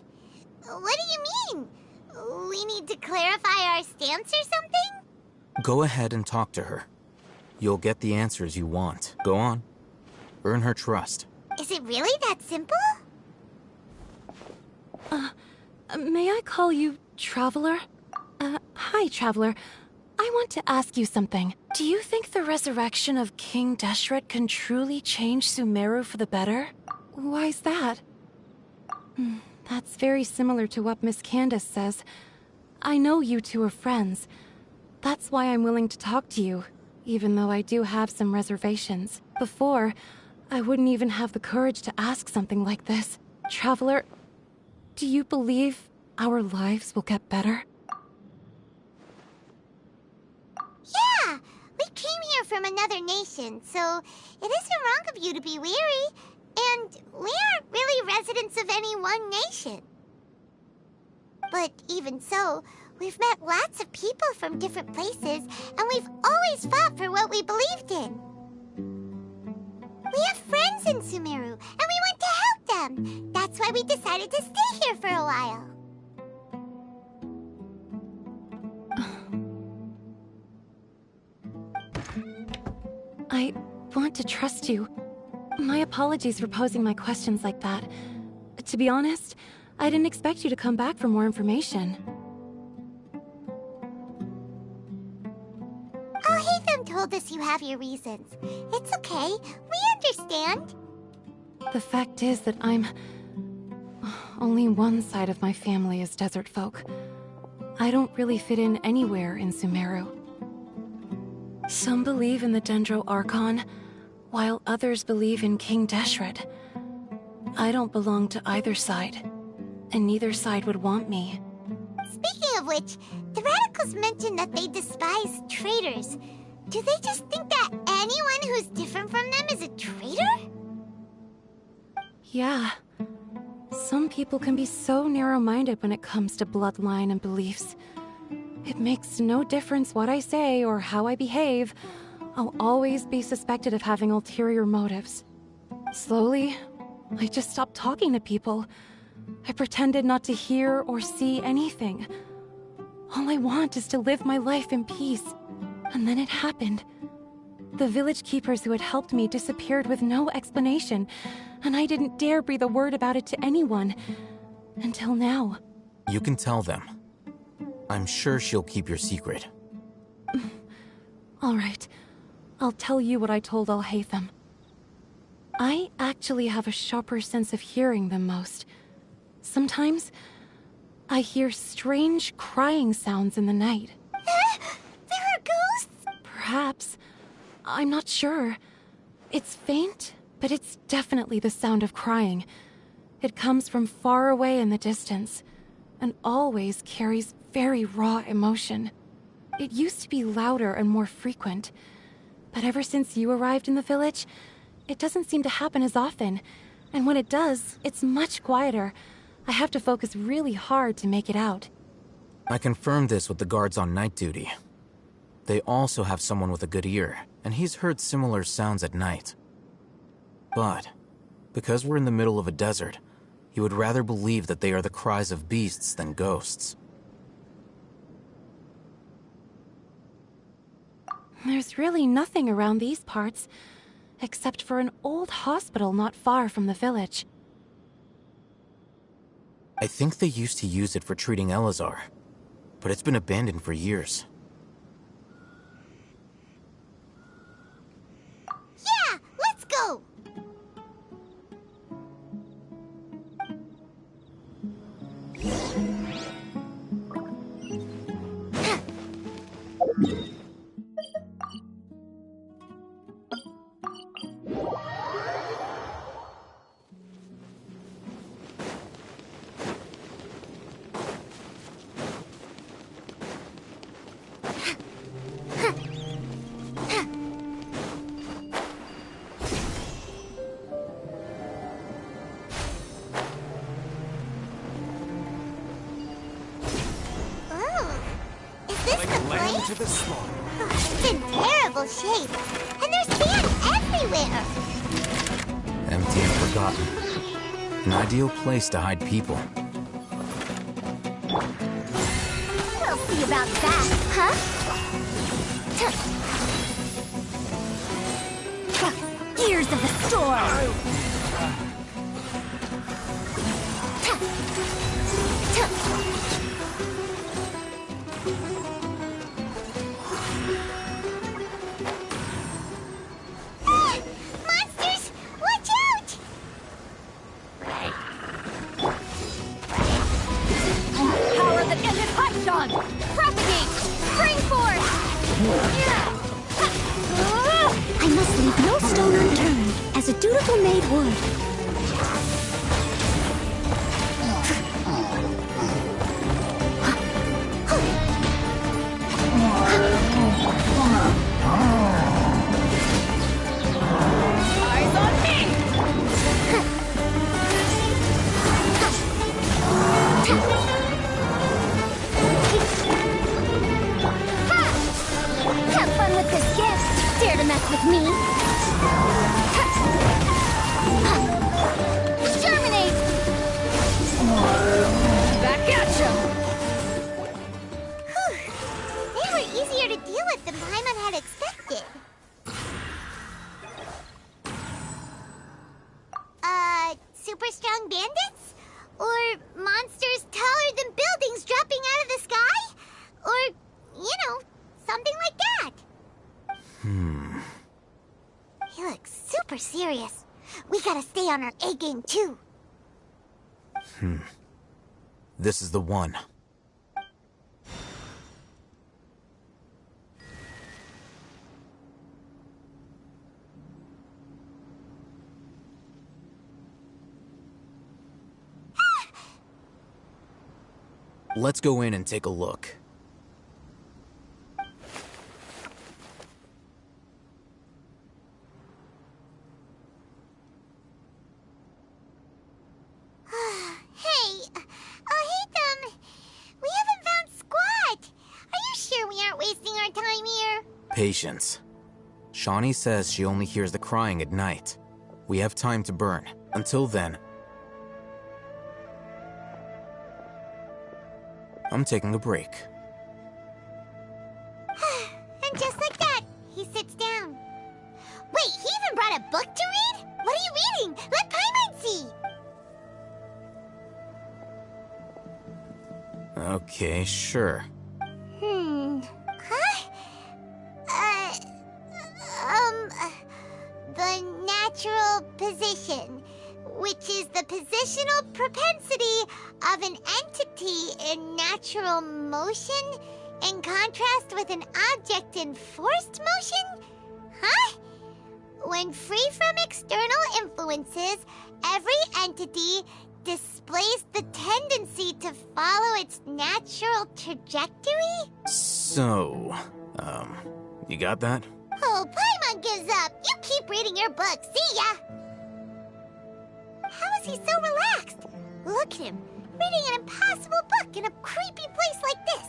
What do you mean? We need to clarify our stance or something? Go ahead and talk to her. You'll get the answers you want. Go on. Earn her trust. Is it really that simple? May I call you Traveler? Hi, Traveler. I want to ask you something. Do you think the resurrection of King Deshret can truly change Sumeru for the better? Why's that? That's very similar to what Miss Candace says. I know you two are friends. That's why I'm willing to talk to you, even though I do have some reservations. Before, I wouldn't even have the courage to ask something like this. Traveler, do you believe our lives will get better? Yeah! We came here from another nation, so it isn't wrong of you to be weary. And we aren't really residents of any one nation. But even so, we've met lots of people from different places, and we've always fought for what we believed in. We have friends in Sumeru, and we want to help them. That's why we decided to stay here for a while. I want to trust you. My apologies for posing my questions like that. To be honest, I didn't expect you to come back for more information. Alhaitham told us you have your reasons. It's okay. We understand. The fact is that only one side of my family is desert folk. I don't really fit in anywhere in Sumeru. Some believe in the Dendro Archon, while others believe in King Deshret. I don't belong to either side, and neither side would want me. Speaking of which, the Radicals mentioned that they despise traitors. Do they just think that anyone who's different from them is a traitor? Yeah. Some people can be so narrow-minded when it comes to bloodline and beliefs. It makes no difference what I say or how I behave. I'll always be suspected of having ulterior motives. Slowly, I just stopped talking to people. I pretended not to hear or see anything. All I want is to live my life in peace. And then it happened. The village keepers who had helped me disappeared with no explanation, and I didn't dare breathe a word about it to anyone. Until now. You can tell them. I'm sure she'll keep your secret. All right. I'll tell you what I told Alhaitham. I actually have a sharper sense of hearing than most. Sometimes, I hear strange crying sounds in the night. There are ghosts? Perhaps. I'm not sure. It's faint, but it's definitely the sound of crying. It comes from far away in the distance, and always carries very raw emotion. It used to be louder and more frequent, but ever since you arrived in the village, it doesn't seem to happen as often, and when it does, it's much quieter. I have to focus really hard to make it out. I confirmed this with the guards on night duty. They also have someone with a good ear, and he's heard similar sounds at night. But, because we're in the middle of a desert, he would rather believe that they are the cries of beasts than ghosts. There's really nothing around these parts, except for an old hospital not far from the village. I think they used to use it for treating Elazar, but it's been abandoned for years. Yeah, let's go! To the slaughter. It's in terrible shape, and there's sand everywhere. Empty and forgotten. An ideal place to hide people. We'll see about that, huh? Gears of the storm! Monsters! Watch out! Power that ended Python! Propagate! Spring force! I must leave no stone unturned, as a dutiful maid would. Eyes on me! Have fun with this gift. Dare to mess with me? Germinate! Back at ya! They were easier to deal with than Paimon had expected. Super strong bandits? Or monsters taller than buildings dropping out of the sky? Or, something like that. He looks super serious. We gotta stay on our A game too. This is the one. Let's go in and take a look. Hey, we haven't found Squat. Are you sure we aren't wasting our time here? Patience. Shawnee says she only hears the crying at night. We have time to burn. Until then, I'm taking a break. And just like that, he sits down. Wait, he even brought a book to read? What are you reading? Let Paimon see! Okay, sure. Huh? The natural position, which is the positional propensity of an entity in natural motion in contrast with an object in forced motion? Huh? When free from external influences, every entity displays the tendency to follow its natural trajectory? So, you got that? Oh, Paimon gives up. You keep reading your book. See ya! How is he so relaxed? Look at him, reading an impossible book in a creepy place like this.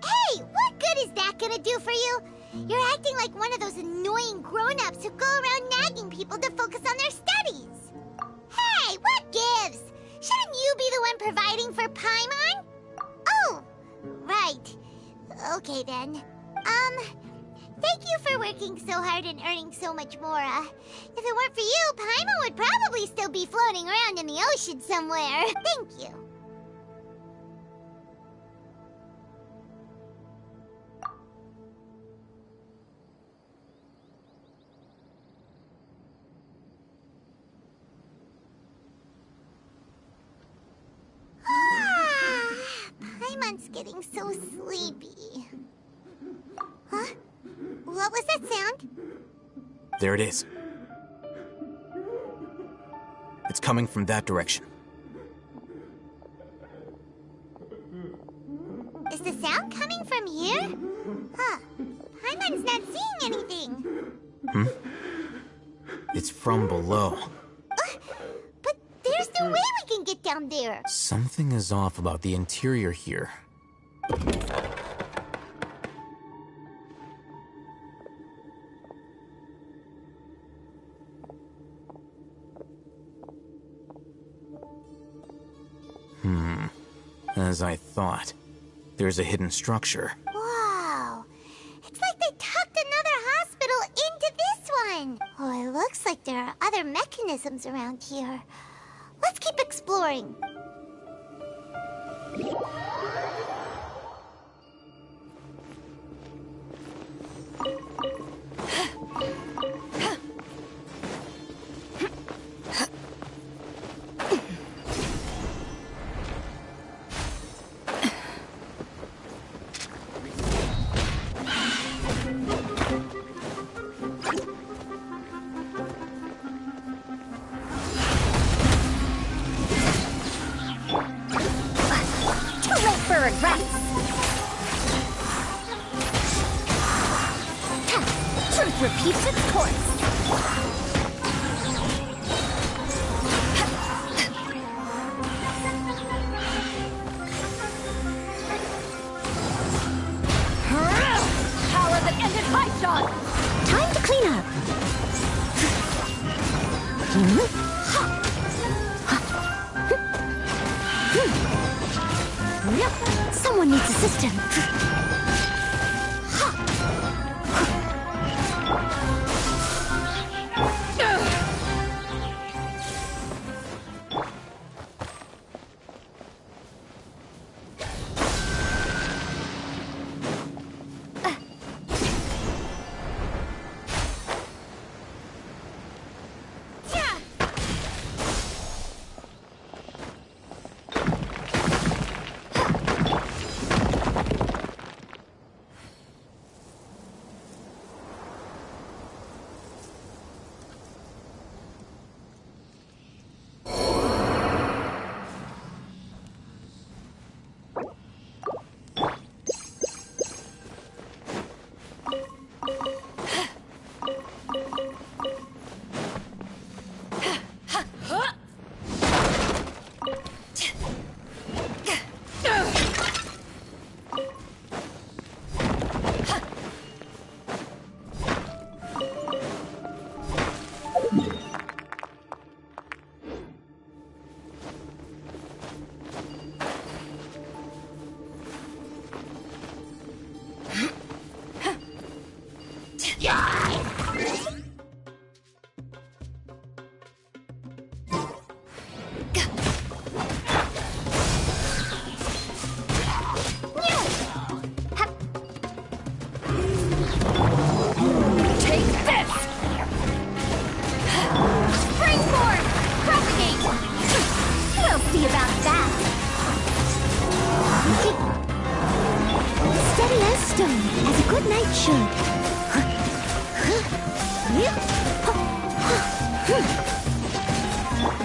Hey, what good is that gonna do for you? You're acting like one of those annoying grown-ups who go around nagging people to focus on their studies. Hey, what gives? Shouldn't you be the one providing for Paimon? Oh, right. Okay then. Thank you for working so hard and earning so much more. If it weren't for you, Paimon would probably still be floating around in the ocean somewhere. Thank you. Paimon's getting so sleepy. Huh? What What was that sound? There it is. It's coming from that direction. Is the sound coming from here? Huh. Paimon's not seeing anything. It's from below. But there's no way we can get down there. Something is off about the interior here. As I thought. There's a hidden structure. Wow. It's like they tucked another hospital into this one. Oh, it looks like there are other mechanisms around here. Let's keep exploring. Truth repeats its course. Power that ended high shot! Time to clean up. Someone needs assistance.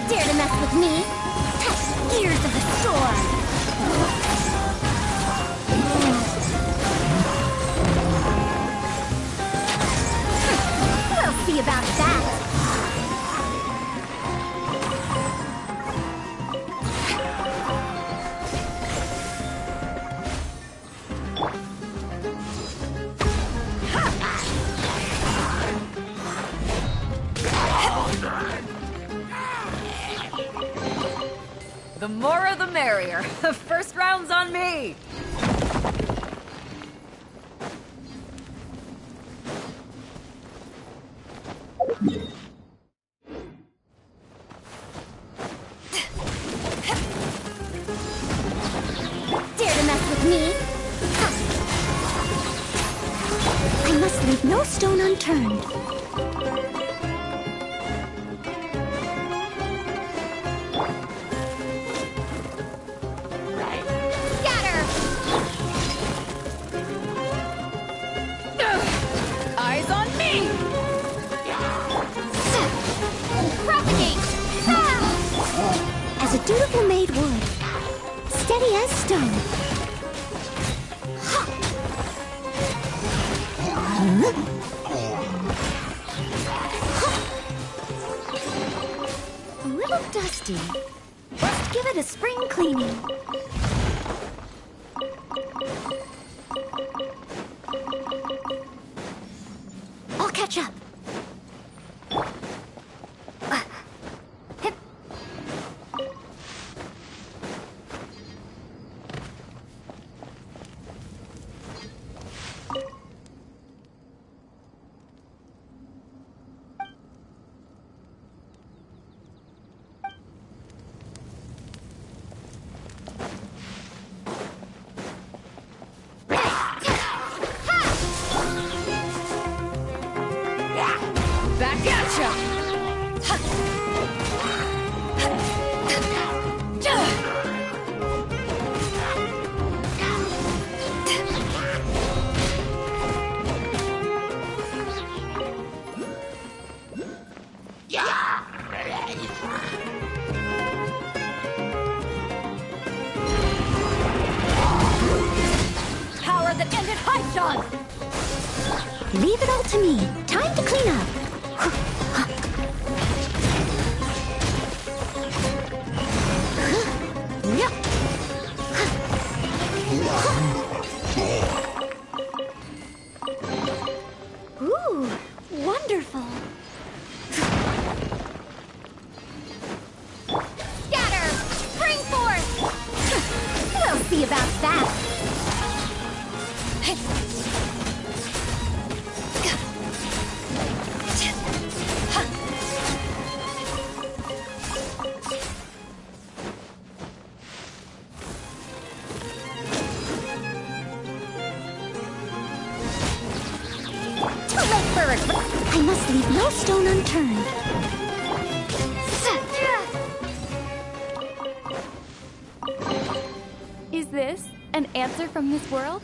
Dare to mess with me? Gears of the storm! We'll see about that! The more the merrier. The first round's on me. Dare to mess with me? I must leave no stone unturned. Eyes Dutiful made wood. Steady as stone. A little dusty. Let's give it a spring cleaning. I'll catch up. Hip. Back at ya! Power that ended Hydon! Leave it all to me. Time to clean up. Ooh, wonderful. Scatter! Spring forth! We'll see about that. I must leave no stone unturned. Is this an answer from this world?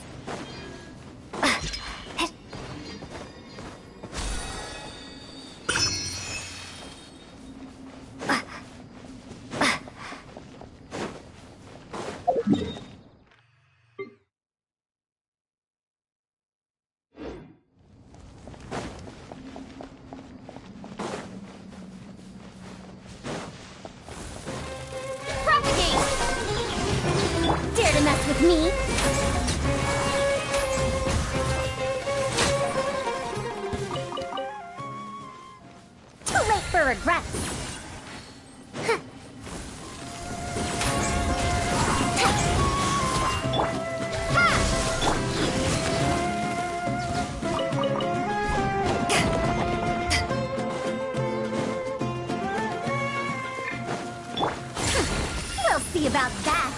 Dare to mess with me? Too late for regrets. We'll see about that.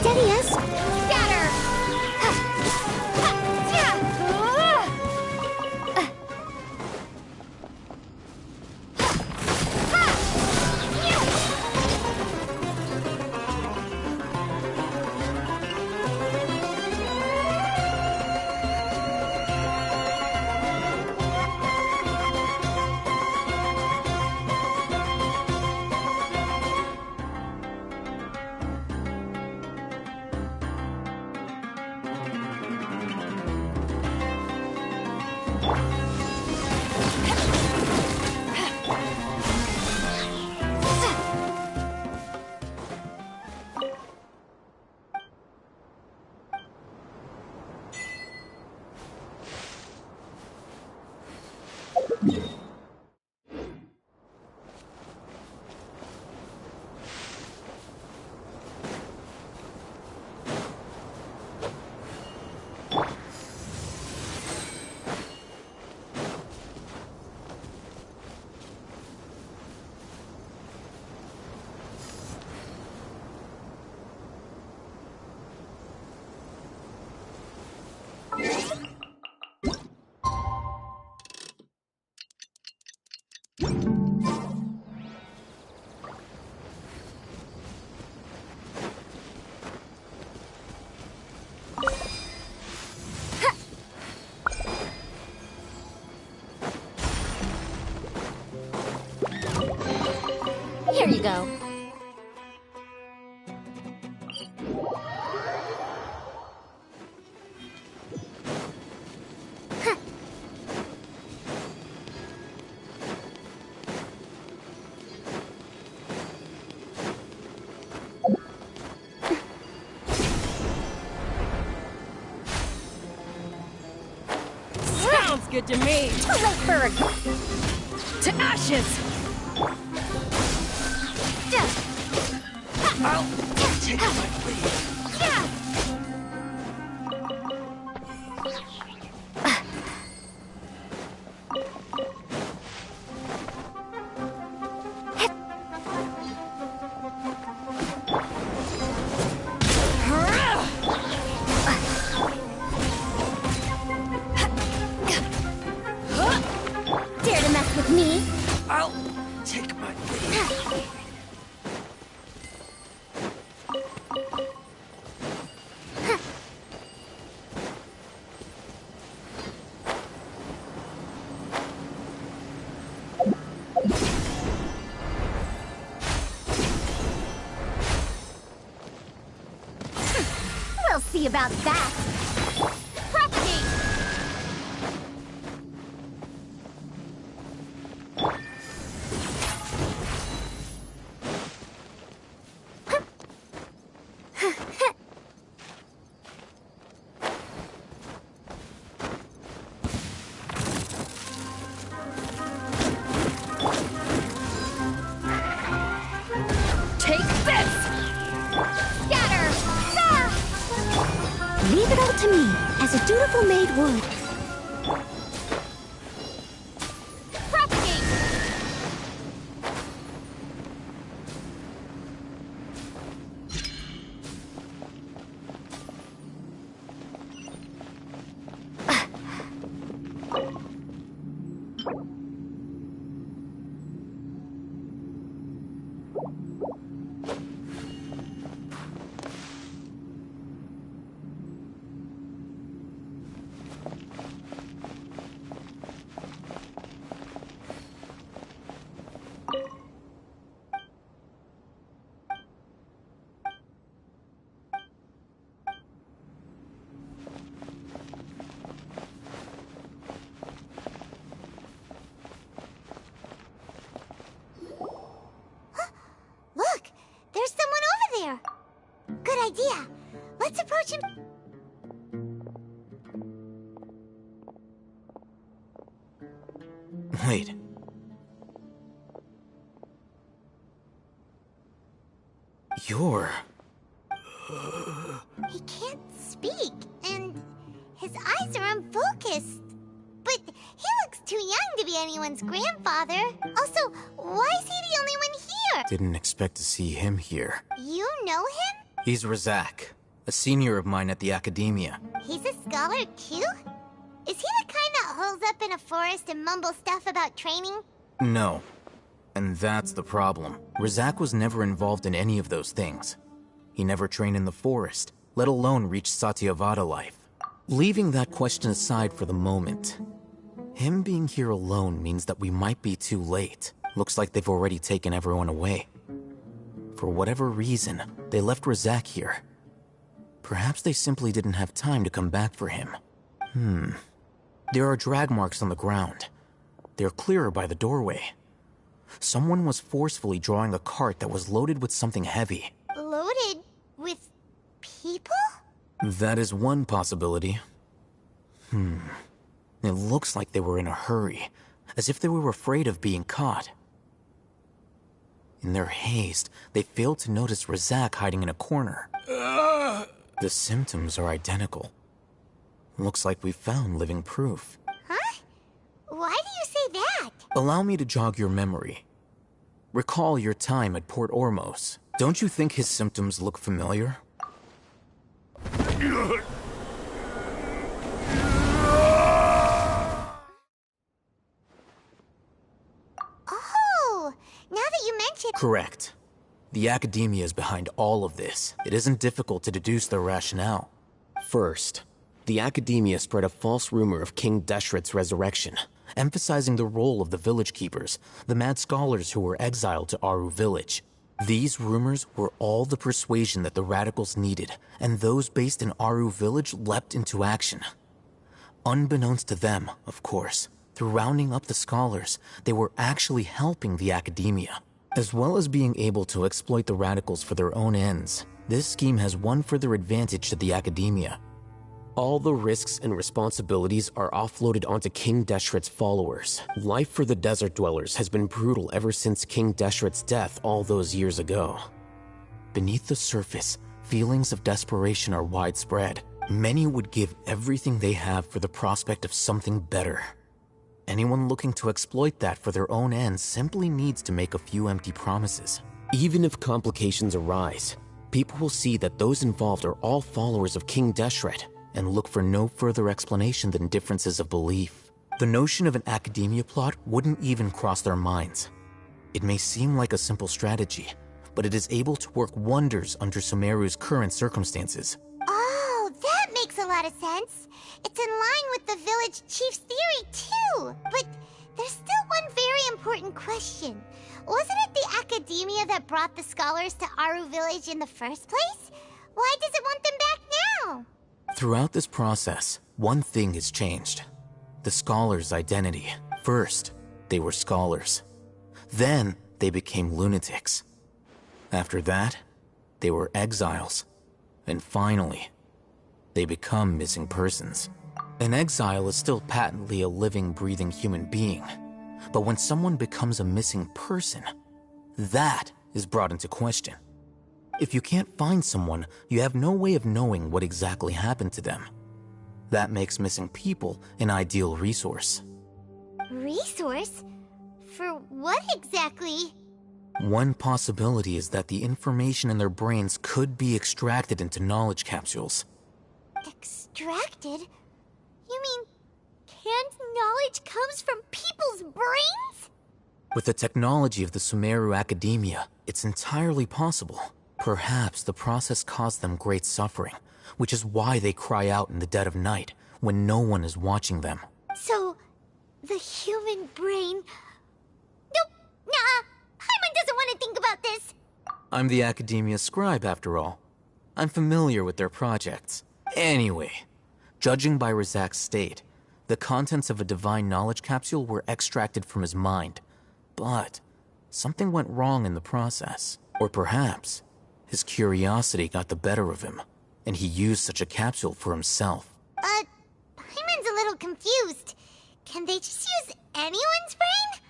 Steady as scatter. go. Sounds good to me. Too late for To ashes. I'll take my leave. Dare to mess with me? I'll take my leave. We'll see about that. Propagate! Take this. Scatter! Ah! Leave it all to me, as a dutiful maid would. Propagate! Look! There's someone over there! Good idea. Let's approach him. Wait. You're... He can't speak, and his eyes are unfocused. But he looks too young to be anyone's grandfather. Also, why is he the only one here? Didn't expect to see him here. You know him? He's Razak, a senior of mine at the Academia. He's a scholar too? Is he the kind that holes up in a forest and mumbles stuff about training? No. And that's the problem. Razak was never involved in any of those things. He never trained in the forest, let alone reach Satyavada life. Leaving that question aside for the moment, him being here alone means that we might be too late. Looks like they've already taken everyone away. For whatever reason, they left Razak here. Perhaps they simply didn't have time to come back for him. There are drag marks on the ground. They're clearer by the doorway. Someone was forcefully drawing a cart that was loaded with something heavy. Loaded with people? That is one possibility. It looks like they were in a hurry, as if they were afraid of being caught. In their haste, they failed to notice Razak hiding in a corner. The symptoms are identical. Looks like we found living proof. Huh? Why do you say that? Allow me to jog your memory. Recall your time at Port Ormos. Don't you think his symptoms look familiar? Oh, now that you mention... Correct. The Academia is behind all of this. It isn't difficult to deduce their rationale. First, the Academia spread a false rumor of King Deshret's resurrection, emphasizing the role of the village keepers, the mad scholars who were exiled to Aru village. These rumors were all the persuasion that the radicals needed, and those based in Aru Village leapt into action. Unbeknownst to them, of course, through rounding up the scholars, they were actually helping the academia. As well as being able to exploit the radicals for their own ends, this scheme has one further advantage to the academia. All the risks and responsibilities are offloaded onto King Deshret's followers. Life for the desert dwellers has been brutal ever since King Deshret's death all those years ago. Beneath the surface, feelings of desperation are widespread. Many would give everything they have for the prospect of something better. Anyone looking to exploit that for their own ends simply needs to make a few empty promises. Even if complications arise, people will see that those involved are all followers of King Deshret, and look for no further explanation than differences of belief. The notion of an academia plot wouldn't even cross their minds. It may seem like a simple strategy, but it is able to work wonders under Sumeru's current circumstances. Oh, that makes a lot of sense. It's in line with the village chief's theory, too. But there's still one very important question. Wasn't it the academia that brought the scholars to Aru Village in the first place? Why does it want them back now? Throughout this process, one thing has changed. The scholars' identity. First, they were scholars. Then, they became lunatics. After that, they were exiles. And finally, they become missing persons. An exile is still patently a living, breathing human being. But when someone becomes a missing person, that is brought into question. If you can't find someone, you have no way of knowing what exactly happened to them. That makes missing people an ideal resource. Resource? For what exactly? One possibility is that the information in their brains could be extracted into knowledge capsules. Extracted? You mean canned knowledge comes from people's brains? With the technology of the Sumeru Academia, it's entirely possible. Perhaps the process caused them great suffering, which is why they cry out in the dead of night, when no one is watching them. So, the human brain... Nope, nah, Paimon doesn't want to think about this. I'm the Academia scribe, after all. I'm familiar with their projects. Anyway, judging by Razak's state, the contents of a divine knowledge capsule were extracted from his mind. But something went wrong in the process. Or perhaps his curiosity got the better of him, and he used such a capsule for himself. Paimon's a little confused. Can they just use anyone's brain?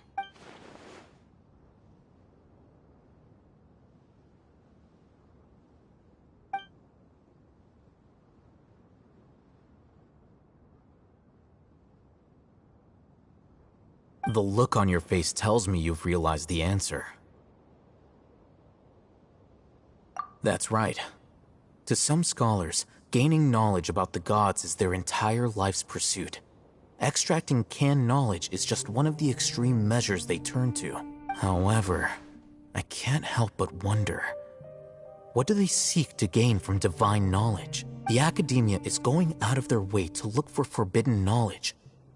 The look on your face tells me you've realized the answer. That's right. To some scholars, gaining knowledge about the gods is their entire life's pursuit. Extracting canned knowledge is just one of the extreme measures they turn to. However, I can't help but wonder, what do they seek to gain from divine knowledge? The academia is going out of their way to look for forbidden knowledge.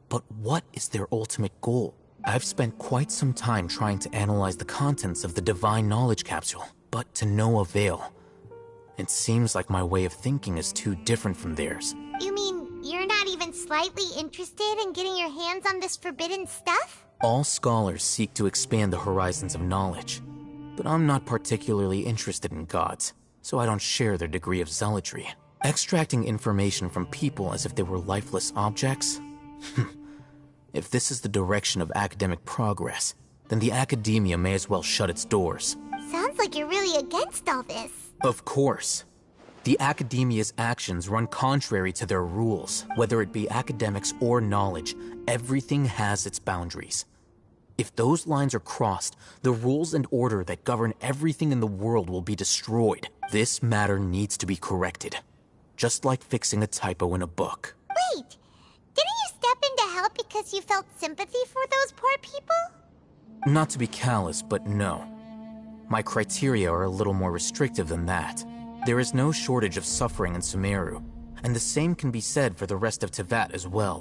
But what is their ultimate goal? I've spent quite some time trying to analyze the contents of the divine knowledge capsule, but to no avail. It seems like my way of thinking is too different from theirs. You mean you're not even slightly interested in getting your hands on this forbidden stuff? All scholars seek to expand the horizons of knowledge, but I'm not particularly interested in gods, so I don't share their degree of zealotry. Extracting information from people as if they were lifeless objects? If this is the direction of academic progress, then the academia may as well shut its doors. Sounds like you're really against all this. Of course. The academia's actions run contrary to their rules. Whether it be academics or knowledge, everything has its boundaries. If those lines are crossed, the rules and order that govern everything in the world will be destroyed. This matter needs to be corrected. Just like fixing a typo in a book. Wait, didn't you step in to help because you felt sympathy for those poor people? Not to be callous, but no. My criteria are a little more restrictive than that. There is no shortage of suffering in Sumeru, and the same can be said for the rest of Teyvat as well.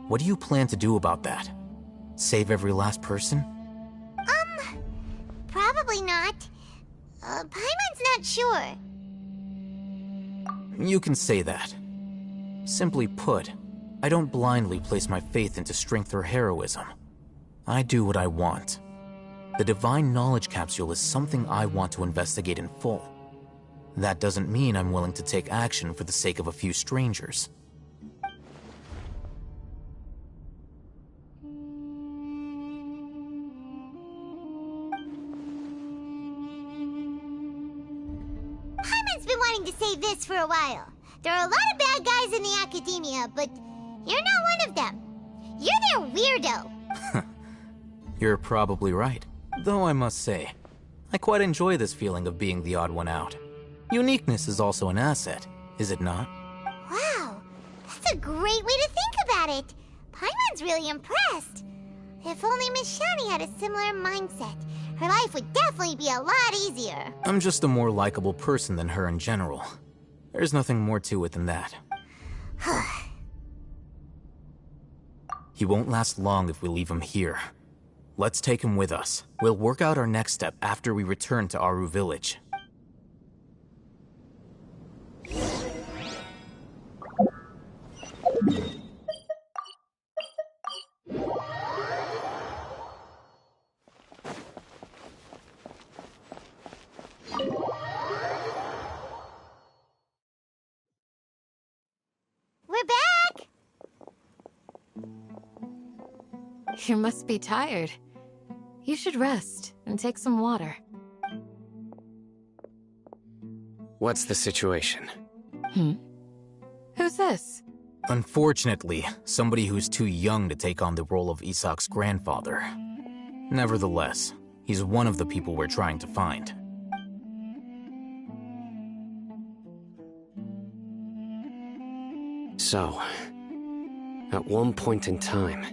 What do you plan to do about that? Save every last person? Probably Probably not. Paimon's not sure. You can say that. Simply put, I don't blindly place my faith into strength or heroism. I do what I want. The Divine Knowledge Capsule is something I want to investigate in full. That doesn't mean I'm willing to take action for the sake of a few strangers. Paimon's been wanting to say this for a while. There are a lot of bad guys in the academia, but you're not one of them. You're their weirdo. You're probably right. Though I must say, I quite enjoy this feeling of being the odd one out. Uniqueness is also an asset, is it not? Wow, that's a great way to think about it. Paimon's really impressed. If only Miss Shani had a similar mindset, her life would definitely be a lot easier. I'm just a more likable person than her in general. There's nothing more to it than that. He won't last long if we leave him here. Let's take him with us. We'll work out our next step after we return to Aru Village. We're back! You must be tired. You should rest and take some water. What's the situation? Who's this? Unfortunately, somebody who's too young to take on the role of Isak's grandfather. Nevertheless, he's one of the people we're trying to find. So, at one point in time,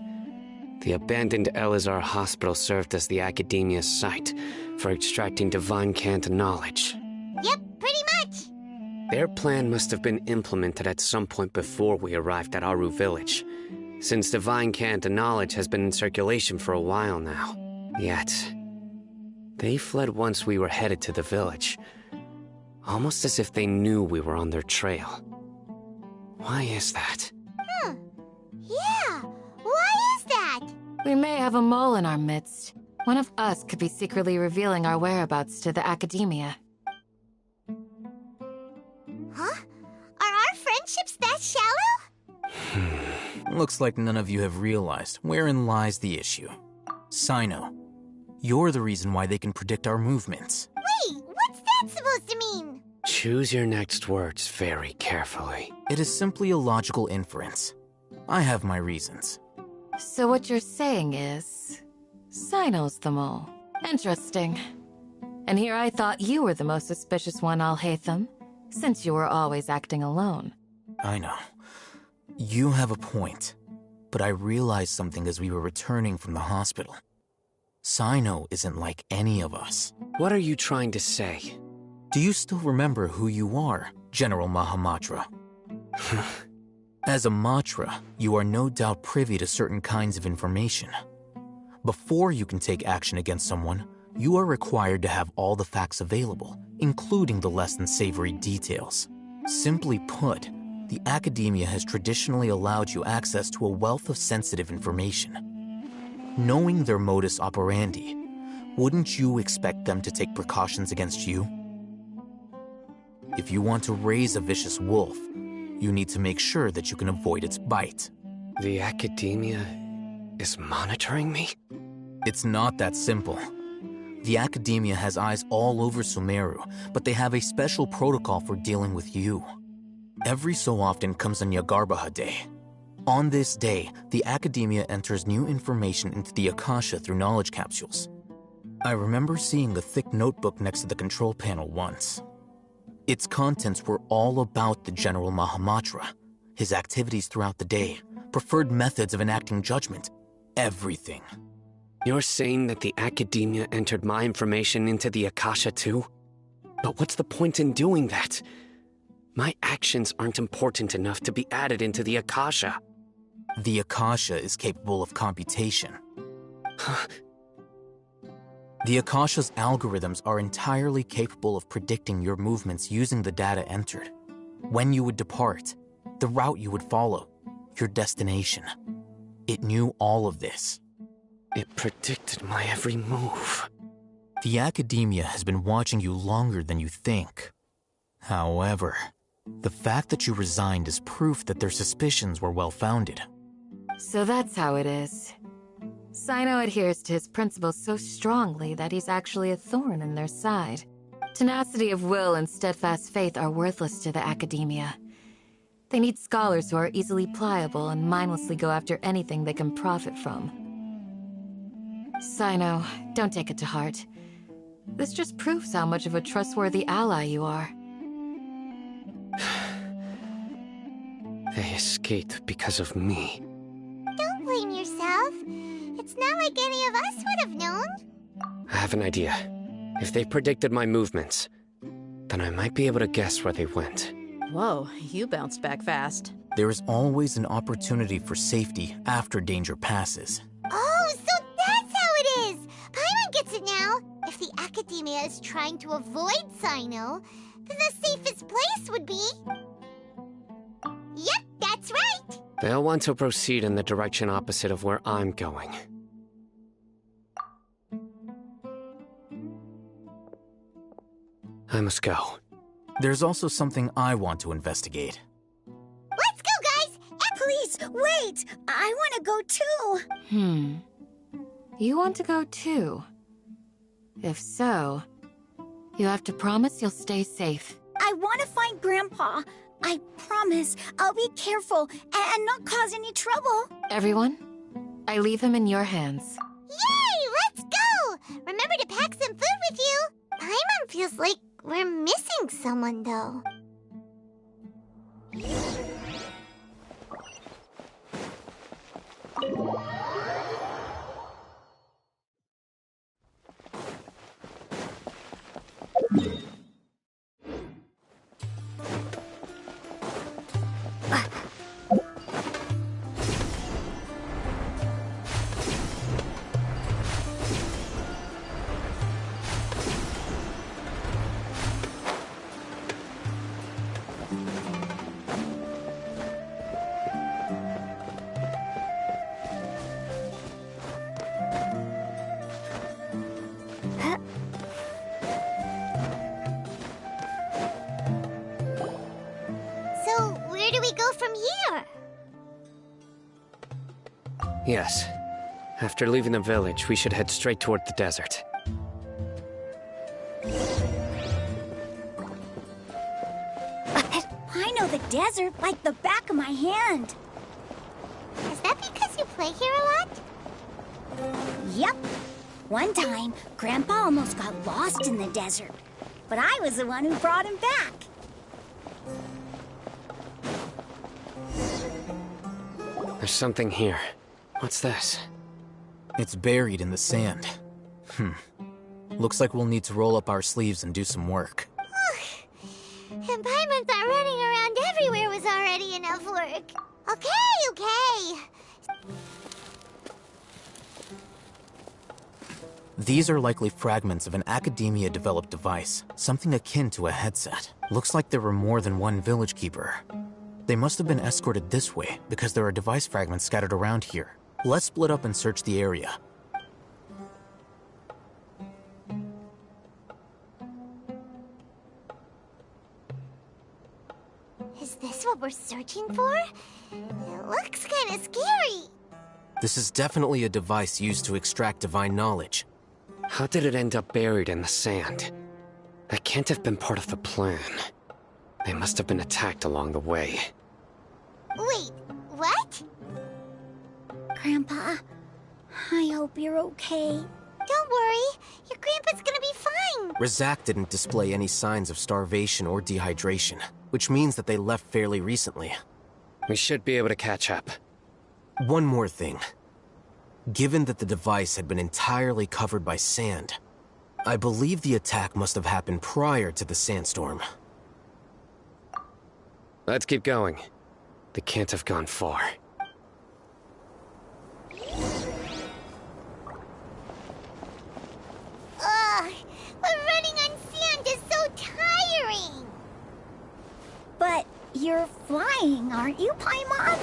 the abandoned Elazar Hospital served as the Academia's site for extracting divine cant knowledge. Yep, pretty much. Their plan must have been implemented at some point before we arrived at Aru Village, since divine cant knowledge has been in circulation for a while now. Yet, they fled once we were headed to the village, almost as if they knew we were on their trail. Why is that? Yeah, why is that? We may have a mole in our midst. One of us could be secretly revealing our whereabouts to the Academia. Huh? Are our friendships that shallow? Looks like none of you have realized wherein lies the issue. Sino, you're the reason why they can predict our movements. Wait, what's that supposed to mean? Choose your next words very carefully. It is simply a logical inference. I have my reasons. So what you're saying is... Sino's the mole. Interesting. And here I thought you were the most suspicious one, Al-Haytham, since you were always acting alone. I know. You have a point. But I realized something as we were returning from the hospital. Sino isn't like any of us. What are you trying to say? Do you still remember who you are, General Mahamatra? As a Matra, you are no doubt privy to certain kinds of information. Before you can take action against someone, you are required to have all the facts available, including the less than savory details. Simply put, the Academia has traditionally allowed you access to a wealth of sensitive information. Knowing their modus operandi, wouldn't you expect them to take precautions against you? If you want to raise a vicious wolf, you need to make sure that you can avoid its bite. The Academia is monitoring me? It's not that simple. The Academia has eyes all over Sumeru, but they have a special protocol for dealing with you. Every so often comes a Nyagarbaha Day. On this day, the Academia enters new information into the Akasha through knowledge capsules. I remember seeing a thick notebook next to the control panel once. Its contents were all about the General Mahamatra, his activities throughout the day, preferred methods of enacting judgment, everything. You're saying that the Academia entered my information into the Akasha too? But what's the point in doing that? My actions aren't important enough to be added into the Akasha. The Akasha is capable of computation. The Akasha's algorithms are entirely capable of predicting your movements using the data entered. When you would depart, the route you would follow, your destination. It knew all of this. It predicted my every move. The Academia has been watching you longer than you think. However, the fact that you resigned is proof that their suspicions were well-founded. So that's how it is. Sino adheres to his principles so strongly that he's actually a thorn in their side. Tenacity of will and steadfast faith are worthless to the Academia. They need scholars who are easily pliable and mindlessly go after anything they can profit from. Sino, don't take it to heart. This just proves how much of a trustworthy ally you are. They escaped because of me. Don't blame yourself. It's not like any of us would have known. I have an idea. If they predicted my movements, then I might be able to guess where they went. Whoa, you bounced back fast. There is always an opportunity for safety after danger passes. Oh, so that's how it is! Paimon gets it now. If the Academia is trying to avoid Sino, then the safest place would be... Yep, that's right! They'll want to proceed in the direction opposite of where I'm going. I must go. There's also something I want to investigate. Let's go, guys! Please, wait! I want to go too! You want to go too? If so, you have to promise you'll stay safe. I want to find Grandpa. I promise I'll be careful and not cause any trouble. Everyone, I leave him in your hands. Yay! Let's go! Remember to pack some food with you. Paimon feels like we're missing someone, though. So, where do we go from here? Yes. After leaving the village, we should head straight toward the desert. I know the desert like the back of my hand. Is that because you play here a lot? Yep. One time, Grandpa almost got lost in the desert, but I was the one who brought him back. There's something here. What's this? It's buried in the sand. Looks like we'll need to roll up our sleeves and do some work. And Paimon thought running around everywhere was already enough work. Okay. These are likely fragments of an Academia-developed device, something akin to a headset. Looks like there were more than one village keeper. They must have been escorted this way, because there are device fragments scattered around here. Let's split up and search the area. Is this what we're searching for? It looks kind of scary. This is definitely a device used to extract divine knowledge. How did it end up buried in the sand? That can't have been part of the plan. They must have been attacked along the way. Wait, what? Grandpa, I hope you're okay. Don't worry, your grandpa's gonna be fine. Razak didn't display any signs of starvation or dehydration, which means that they left fairly recently. We should be able to catch up. One more thing. Given that the device had been entirely covered by sand, I believe the attack must have happened prior to the sandstorm. Let's keep going. They can't have gone far. You're flying, aren't you, Paimon?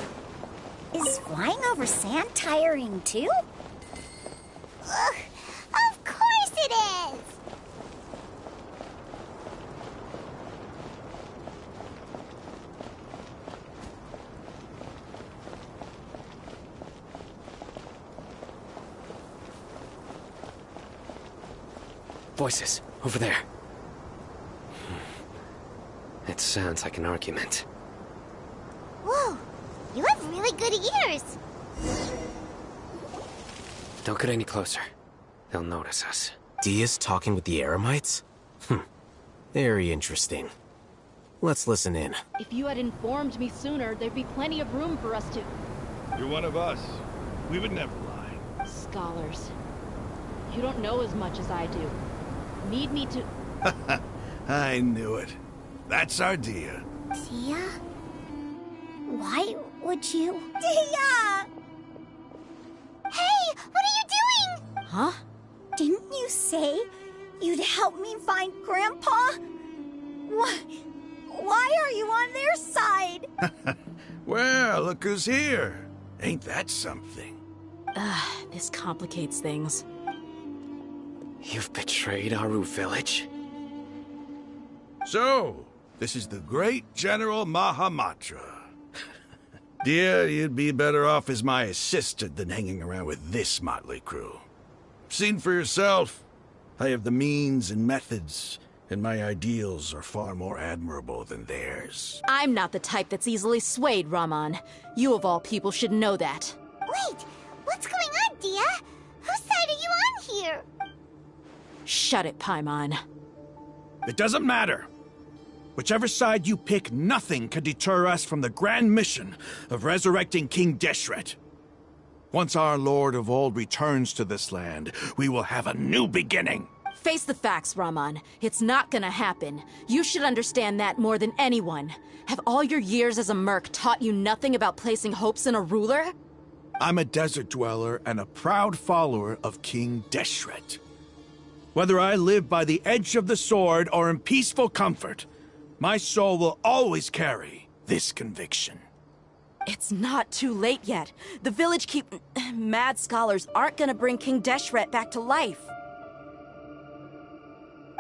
Is flying over sand tiring too? Ugh, of course it is! Voices, over there. It sounds like an argument. Whoa, you have really good ears. Don't get any closer. They'll notice us. Dia's talking with the Eremites? Very interesting. Let's listen in. If you had informed me sooner, there'd be plenty of room for us to... You're one of us. We would never lie. Scholars. You don't know as much as I do. Need me to... I knew it. That's our Dia. Dia? Why would you? Dia! Hey, what are you doing? Huh? Didn't you say you'd help me find Grandpa? Why are you on their side? Well, look who's here. Ain't that something? This complicates things. You've betrayed Aru Village? So, this is the great General Mahamatra. Dear, you'd be better off as my assistant than hanging around with this motley crew. Seen for yourself. I have the means and methods, and my ideals are far more admirable than theirs. I'm not the type that's easily swayed, Raman. You of all people should know that. Wait, what's going on, Dia? Whose side are you on here? Shut it, Paimon. It doesn't matter. Whichever side you pick, nothing can deter us from the grand mission of resurrecting King Deshret. Once our Lord of Old returns to this land, we will have a new beginning. Face the facts, Raman. It's not gonna happen. You should understand that more than anyone. Have all your years as a merc taught you nothing about placing hopes in a ruler? I'm a desert dweller and a proud follower of King Deshret. Whether I live by the edge of the sword or in peaceful comfort, my soul will always carry this conviction. It's not too late yet. The village mad scholars aren't gonna bring King Deshret back to life.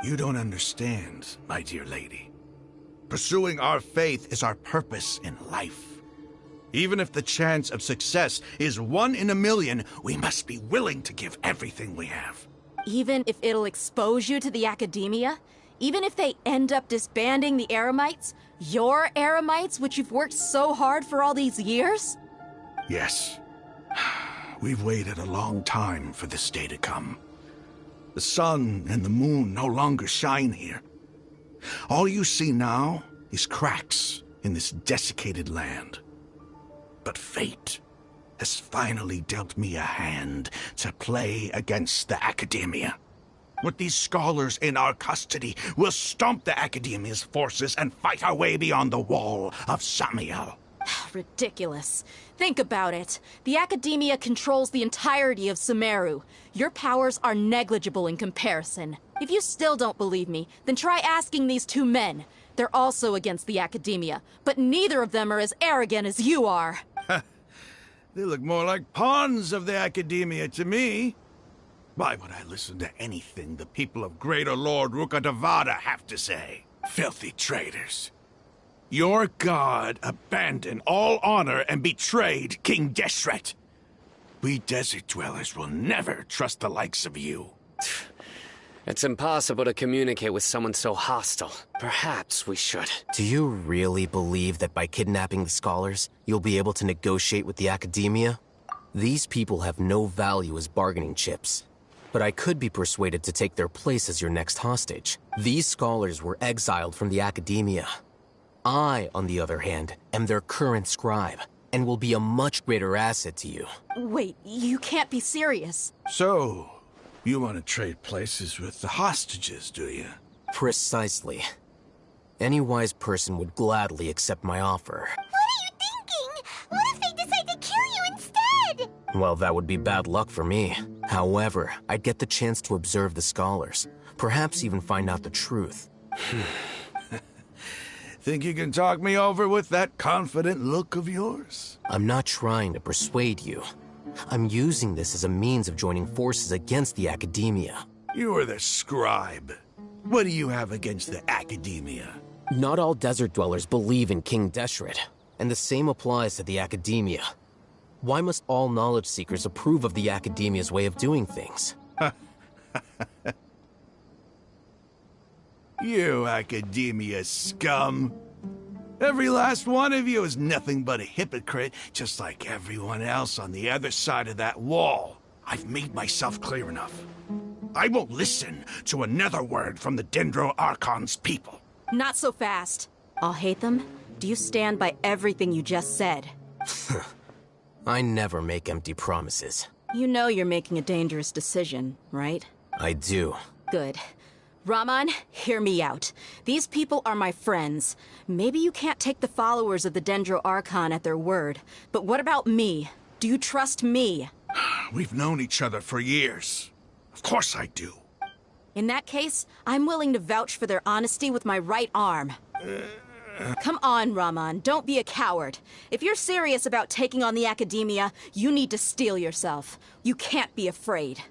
You don't understand, my dear lady. Pursuing our faith is our purpose in life. Even if the chance of success is 1 in a million, we must be willing to give everything we have. Even if it'll expose you to the academia? Even if they end up disbanding the Eremites? Your Eremites, which you've worked so hard for all these years? Yes. We've waited a long time for this day to come. The sun and the moon no longer shine here. All you see now is cracks in this desiccated land. But fate has finally dealt me a hand to play against the Academia. With these scholars in our custody, we'll stomp the Academia's forces and fight our way beyond the wall of Samiel. Ridiculous. Think about it. The Academia controls the entirety of Sumeru. Your powers are negligible in comparison. If you still don't believe me, then try asking these two men. They're also against the Academia, but neither of them are as arrogant as you are. They look more like pawns of the Academia to me. Why would I listen to anything the people of Greater Lord Rukkhadevada have to say? Filthy traitors. Your god abandoned all honor and betrayed King Deshret. We desert dwellers will never trust the likes of you. It's impossible to communicate with someone so hostile. Perhaps we should. Do you really believe that by kidnapping the scholars, you'll be able to negotiate with the Academia? These people have no value as bargaining chips. But I could be persuaded to take their place as your next hostage. These scholars were exiled from the Academia. I, on the other hand, am their current scribe, and will be a much greater asset to you. Wait, you can't be serious. So, you want to trade places with the hostages, do you? Precisely. Any wise person would gladly accept my offer. What are you thinking? What if they decide to kill you instead? Well, that would be bad luck for me. However, I'd get the chance to observe the scholars, perhaps even find out the truth. Think you can talk me over with that confident look of yours? I'm not trying to persuade you. I'm using this as a means of joining forces against the Academia. You are the scribe. What do you have against the Academia? Not all desert dwellers believe in King Deshret, and the same applies to the Academia. Why must all knowledge seekers approve of the Academia's way of doing things? You Academia scum. Every last one of you is nothing but a hypocrite, just like everyone else on the other side of that wall. I've made myself clear enough. I won't listen to another word from the Dendro Archon's people. Not so fast. I'll hate them. Do you stand by everything you just said? I never make empty promises. You know you're making a dangerous decision, right? I do. Good. Raman, hear me out. These people are my friends. Maybe you can't take the followers of the Dendro Archon at their word, but what about me? Do you trust me? We've known each other for years. Of course I do. In that case, I'm willing to vouch for their honesty with my right arm. Come on, Raman, don't be a coward. If you're serious about taking on the Academia, you need to steel yourself. You can't be afraid.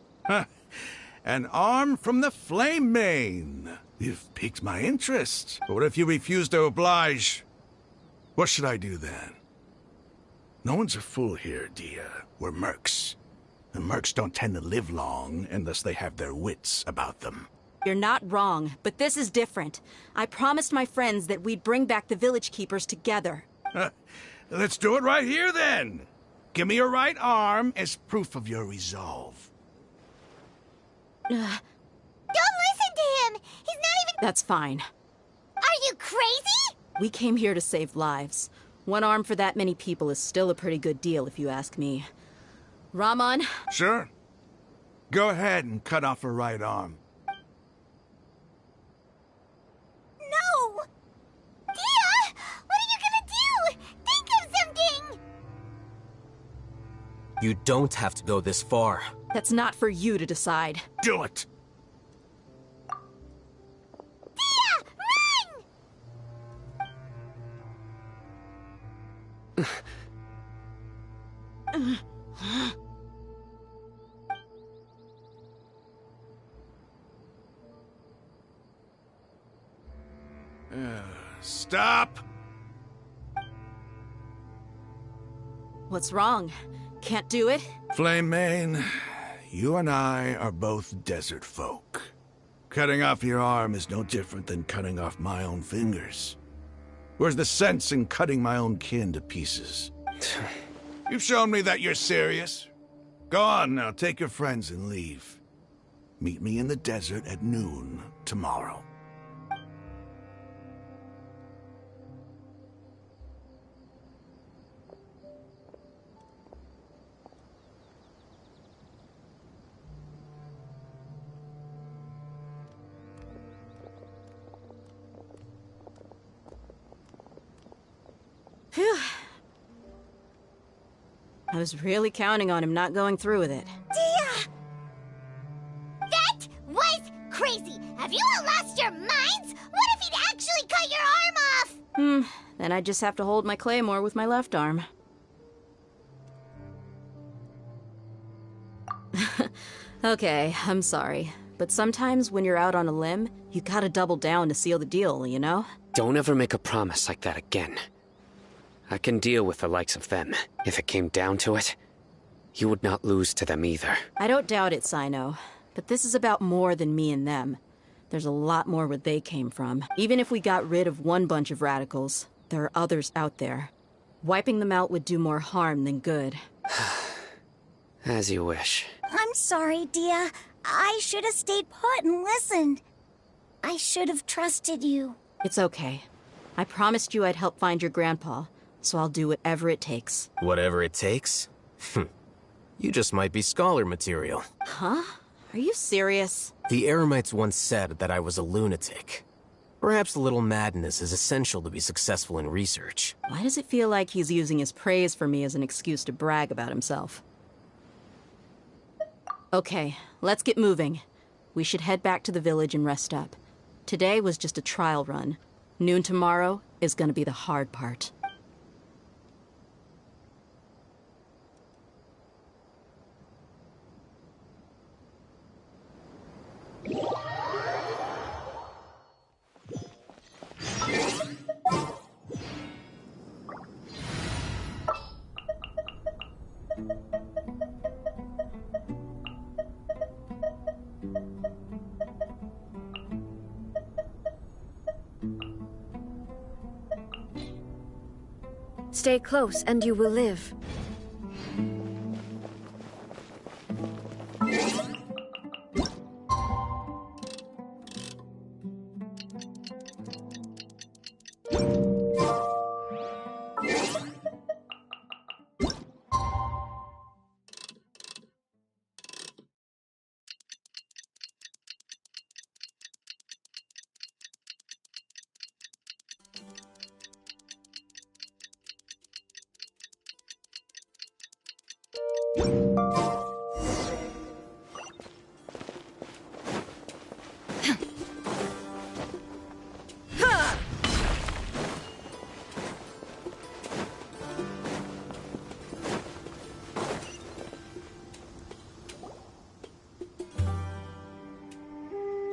An arm from the Flame Mane. You've piqued my interest. But what if you refuse to oblige? What should I do then? No one's a fool here, Dia. We're mercs. And mercs don't tend to live long unless they have their wits about them. You're not wrong, but this is different. I promised my friends that we'd bring back the village keepers together. Let's do it right here, then. Give me your right arm as proof of your resolve. Don't listen to him! He's not even— That's fine. Are you crazy? We came here to save lives. One arm for that many people is still a pretty good deal, if you ask me. Raman? Sure. Go ahead and cut off her right arm. No! Dia! What are you gonna do? Think of something! You don't have to go this far. That's not for you to decide. Do it! Dia! Run! Stop! What's wrong? Can't do it? Flame Mane, you and I are both desert folk. Cutting off your arm is no different than cutting off my own fingers. Where's the sense in cutting my own kin to pieces? You've shown me that you're serious. Go on now, take your friends and leave. Meet me in the desert at noon tomorrow. Phew. I was really counting on him not going through with it. Dia! That was crazy! Have you all lost your minds? What if he'd actually cut your arm off? Then I'd just have to hold my claymore with my left arm. Okay, I'm sorry. But sometimes when you're out on a limb, you gotta double down to seal the deal, you know? Don't ever make a promise like that again. I can deal with the likes of them. If it came down to it, you would not lose to them either. I don't doubt it, Sino. But this is about more than me and them. There's a lot more where they came from. Even if we got rid of one bunch of radicals, there are others out there. Wiping them out would do more harm than good. As you wish. I'm sorry, Dia. I should have stayed put and listened. I should have trusted you. It's okay. I promised you I'd help find your grandpa, so I'll do whatever it takes. Whatever it takes? You just might be scholar material. Huh? Are you serious? The Eremites once said that I was a lunatic. Perhaps a little madness is essential to be successful in research. Why does it feel like he's using his praise for me as an excuse to brag about himself? Okay, let's get moving. We should head back to the village and rest up. Today was just a trial run. Noon tomorrow is gonna be the hard part. Stay close and you will live.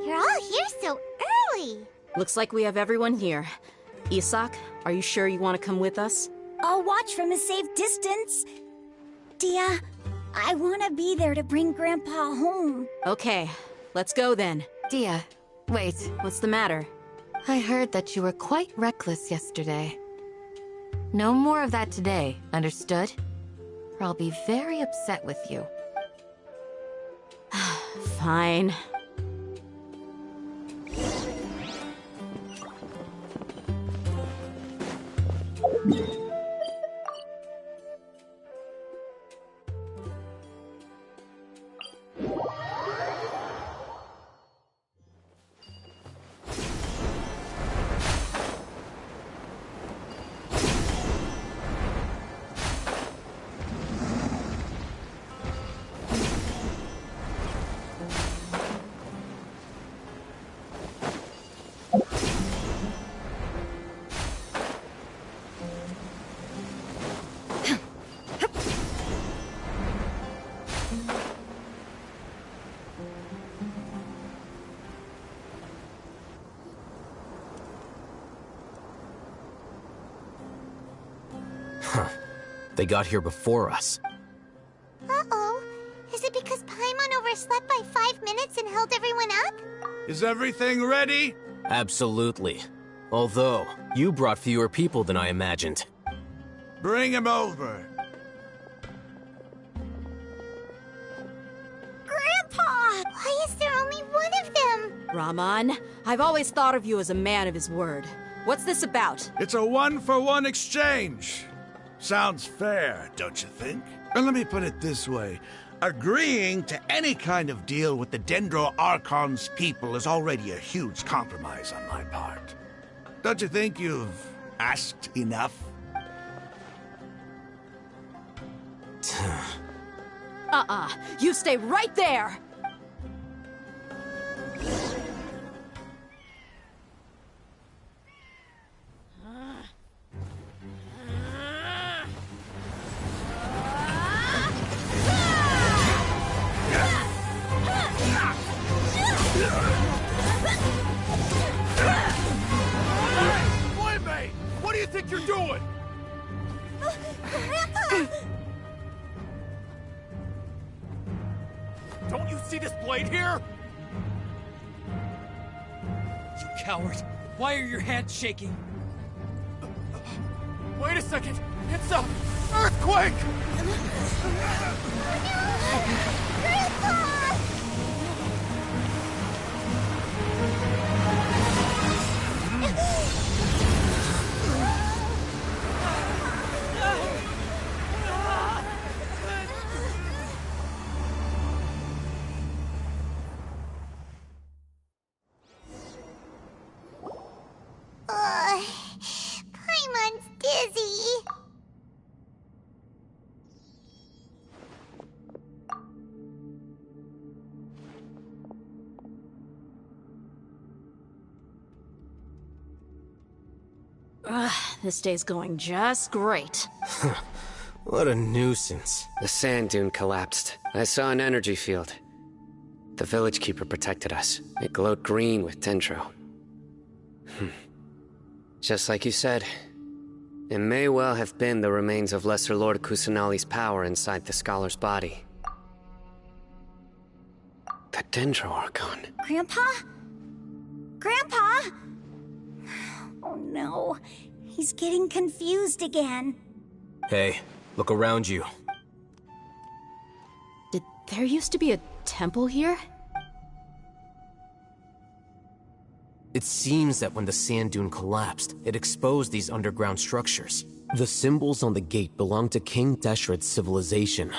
You're all here so early. Looks like we have everyone here. Isak, are you sure you want to come with us? I'll watch from a safe distance. Dia, I want to be there to bring Grandpa home. Okay, let's go then. Dia, wait. What's the matter? I heard that you were quite reckless yesterday. No more of that today, understood? Or I'll be very upset with you. Fine. They got here before us. Uh-oh. Is it because Paimon overslept by 5 minutes and held everyone up? Is everything ready? Absolutely. Although, you brought fewer people than I imagined. Bring him over. Grandpa! Why is there only one of them? Rahman, I've always thought of you as a man of his word. What's this about? It's a one-for-one exchange. Sounds fair, don't you think? And let me put it this way. Agreeing to any kind of deal with the Dendro Archon's people is already a huge compromise on my part. Don't you think you've asked enough? You stay right there! What do you think you're doing? Grandpa! Don't you see this blade here? You coward! Why are your hands shaking? Wait a second! It's a earthquake! Grandpa! Paimon's dizzy. Ugh, this day's going just great. What a nuisance. The sand dune collapsed. I saw an energy field. The village keeper protected us. It glowed green with dendro. Just like you said, it may well have been the remains of Lesser Lord Kusanali's power inside the scholar's body. The Dendro Archon. Grandpa? Grandpa? Oh no, he's getting confused again. Hey, look around you. Did there used to be a temple here? It seems that when the sand dune collapsed, it exposed these underground structures. The symbols on the gate belong to King Deshret's civilization.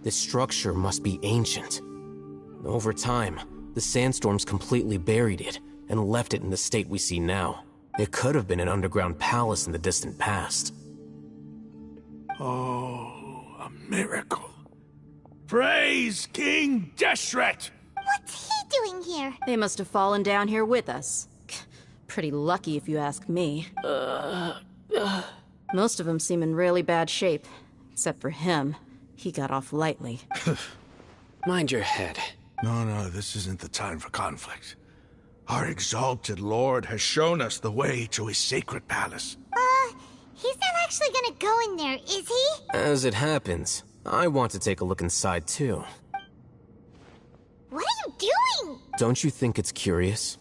This structure must be ancient. Over time, the sandstorms completely buried it and left it in the state we see now. It could have been an underground palace in the distant past. Oh, a miracle. Praise King Deshret! What's he doing here? They must have fallen down here with us. Pretty lucky if you ask me. Most of them seem in really bad shape. Except for him. He got off lightly. Mind your head. No, this isn't the time for conflict. Our exalted lord has shown us the way to his sacred palace. He's not actually gonna go in there, is he? As it happens, I want to take a look inside too. What are you doing? Don't you think it's curious?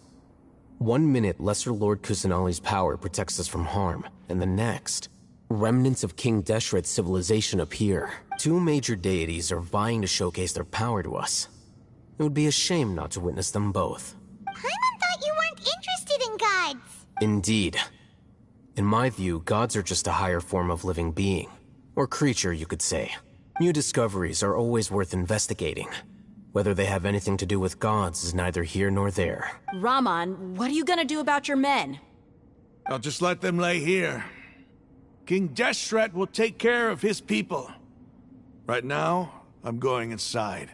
1 minute, Lesser Lord Kusanali's power protects us from harm, and the next, remnants of King Deshret's civilization appear. 2 major deities are vying to showcase their power to us. It would be a shame not to witness them both. Paimon thought you weren't interested in gods. Indeed. In my view, gods are just a higher form of living being. Or creature, you could say. New discoveries are always worth investigating. Whether they have anything to do with gods is neither here nor there. Raman, what are you gonna do about your men? I'll just let them lay here. King Deshret will take care of his people. Right now, I'm going inside.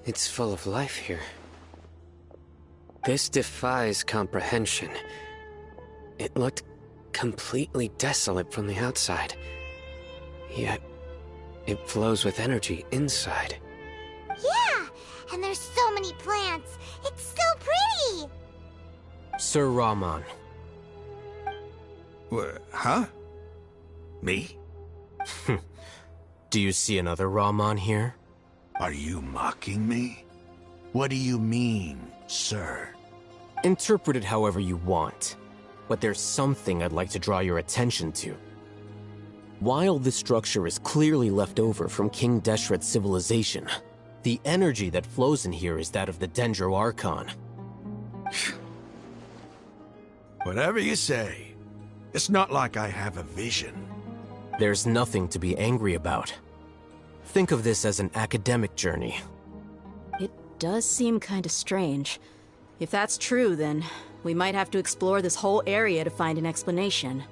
It's full of life here. This defies comprehension. It looked completely desolate from the outside. Yet, it flows with energy inside. Yeah, and there's so many plants. It's so pretty. Sir Raman. Huh? Me? Do you see another Raman here? Are you mocking me? What do you mean, sir? Interpret it however you want. But there's something I'd like to draw your attention to. While this structure is clearly left over from King Deshret's civilization, the energy that flows in here is that of the Dendro Archon. Whatever you say. It's not like I have a vision. There's nothing to be angry about. Think of this as an academic journey. It does seem kinda strange. If that's true, then we might have to explore this whole area to find an explanation.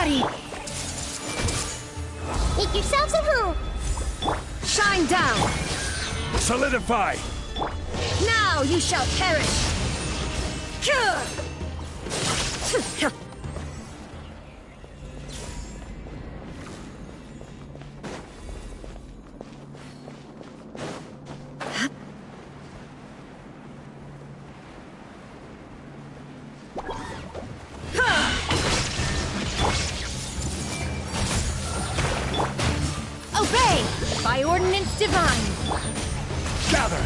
Die! Make yourselves at home. Shine down! Solidify! Now you shall perish! Obey! By ordinance divine! Gather!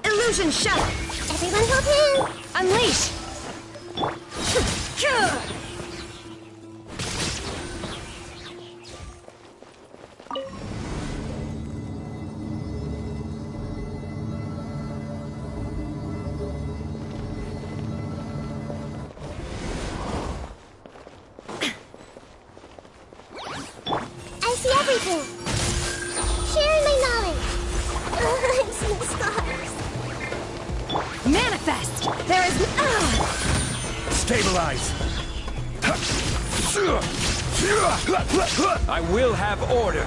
Illusion shot! Everyone hold hands. Unleash! I see everything. Sharing my knowledge. I'm seeing scars. Manifest! There is... Stabilize! I will have order!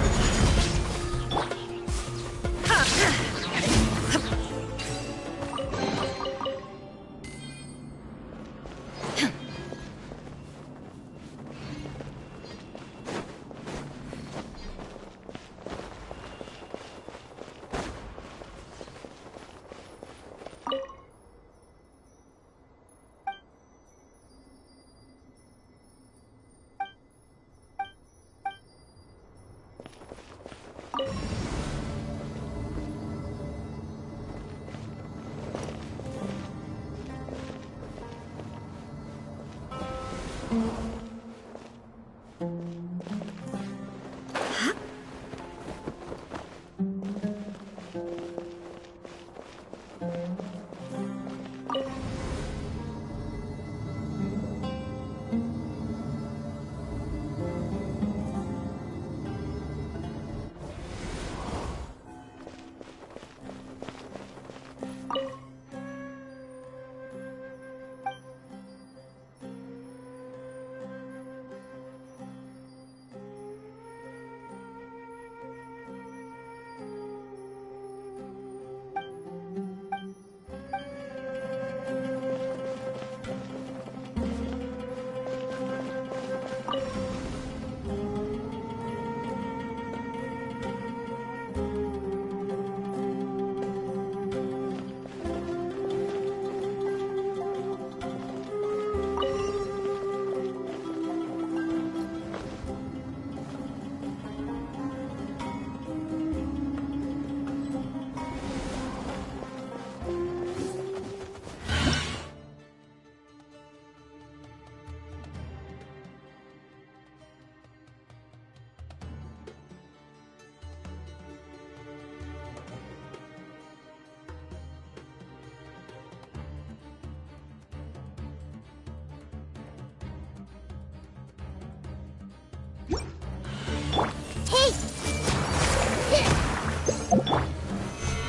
Hey!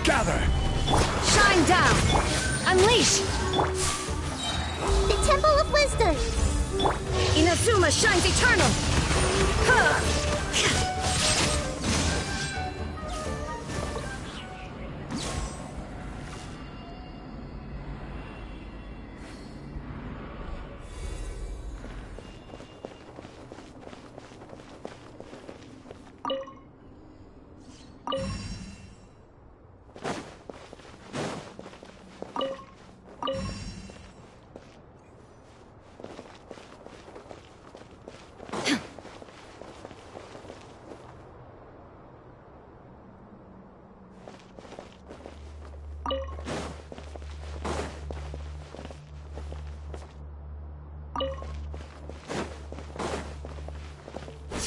Gather! Shine down! Unleash! The Temple of Wisdom! Inazuma shines eternal!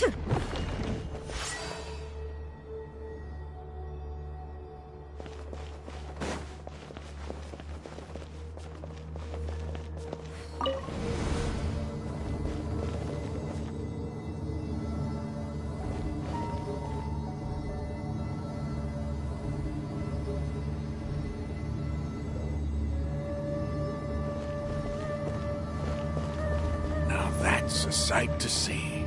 Now that's a sight to see.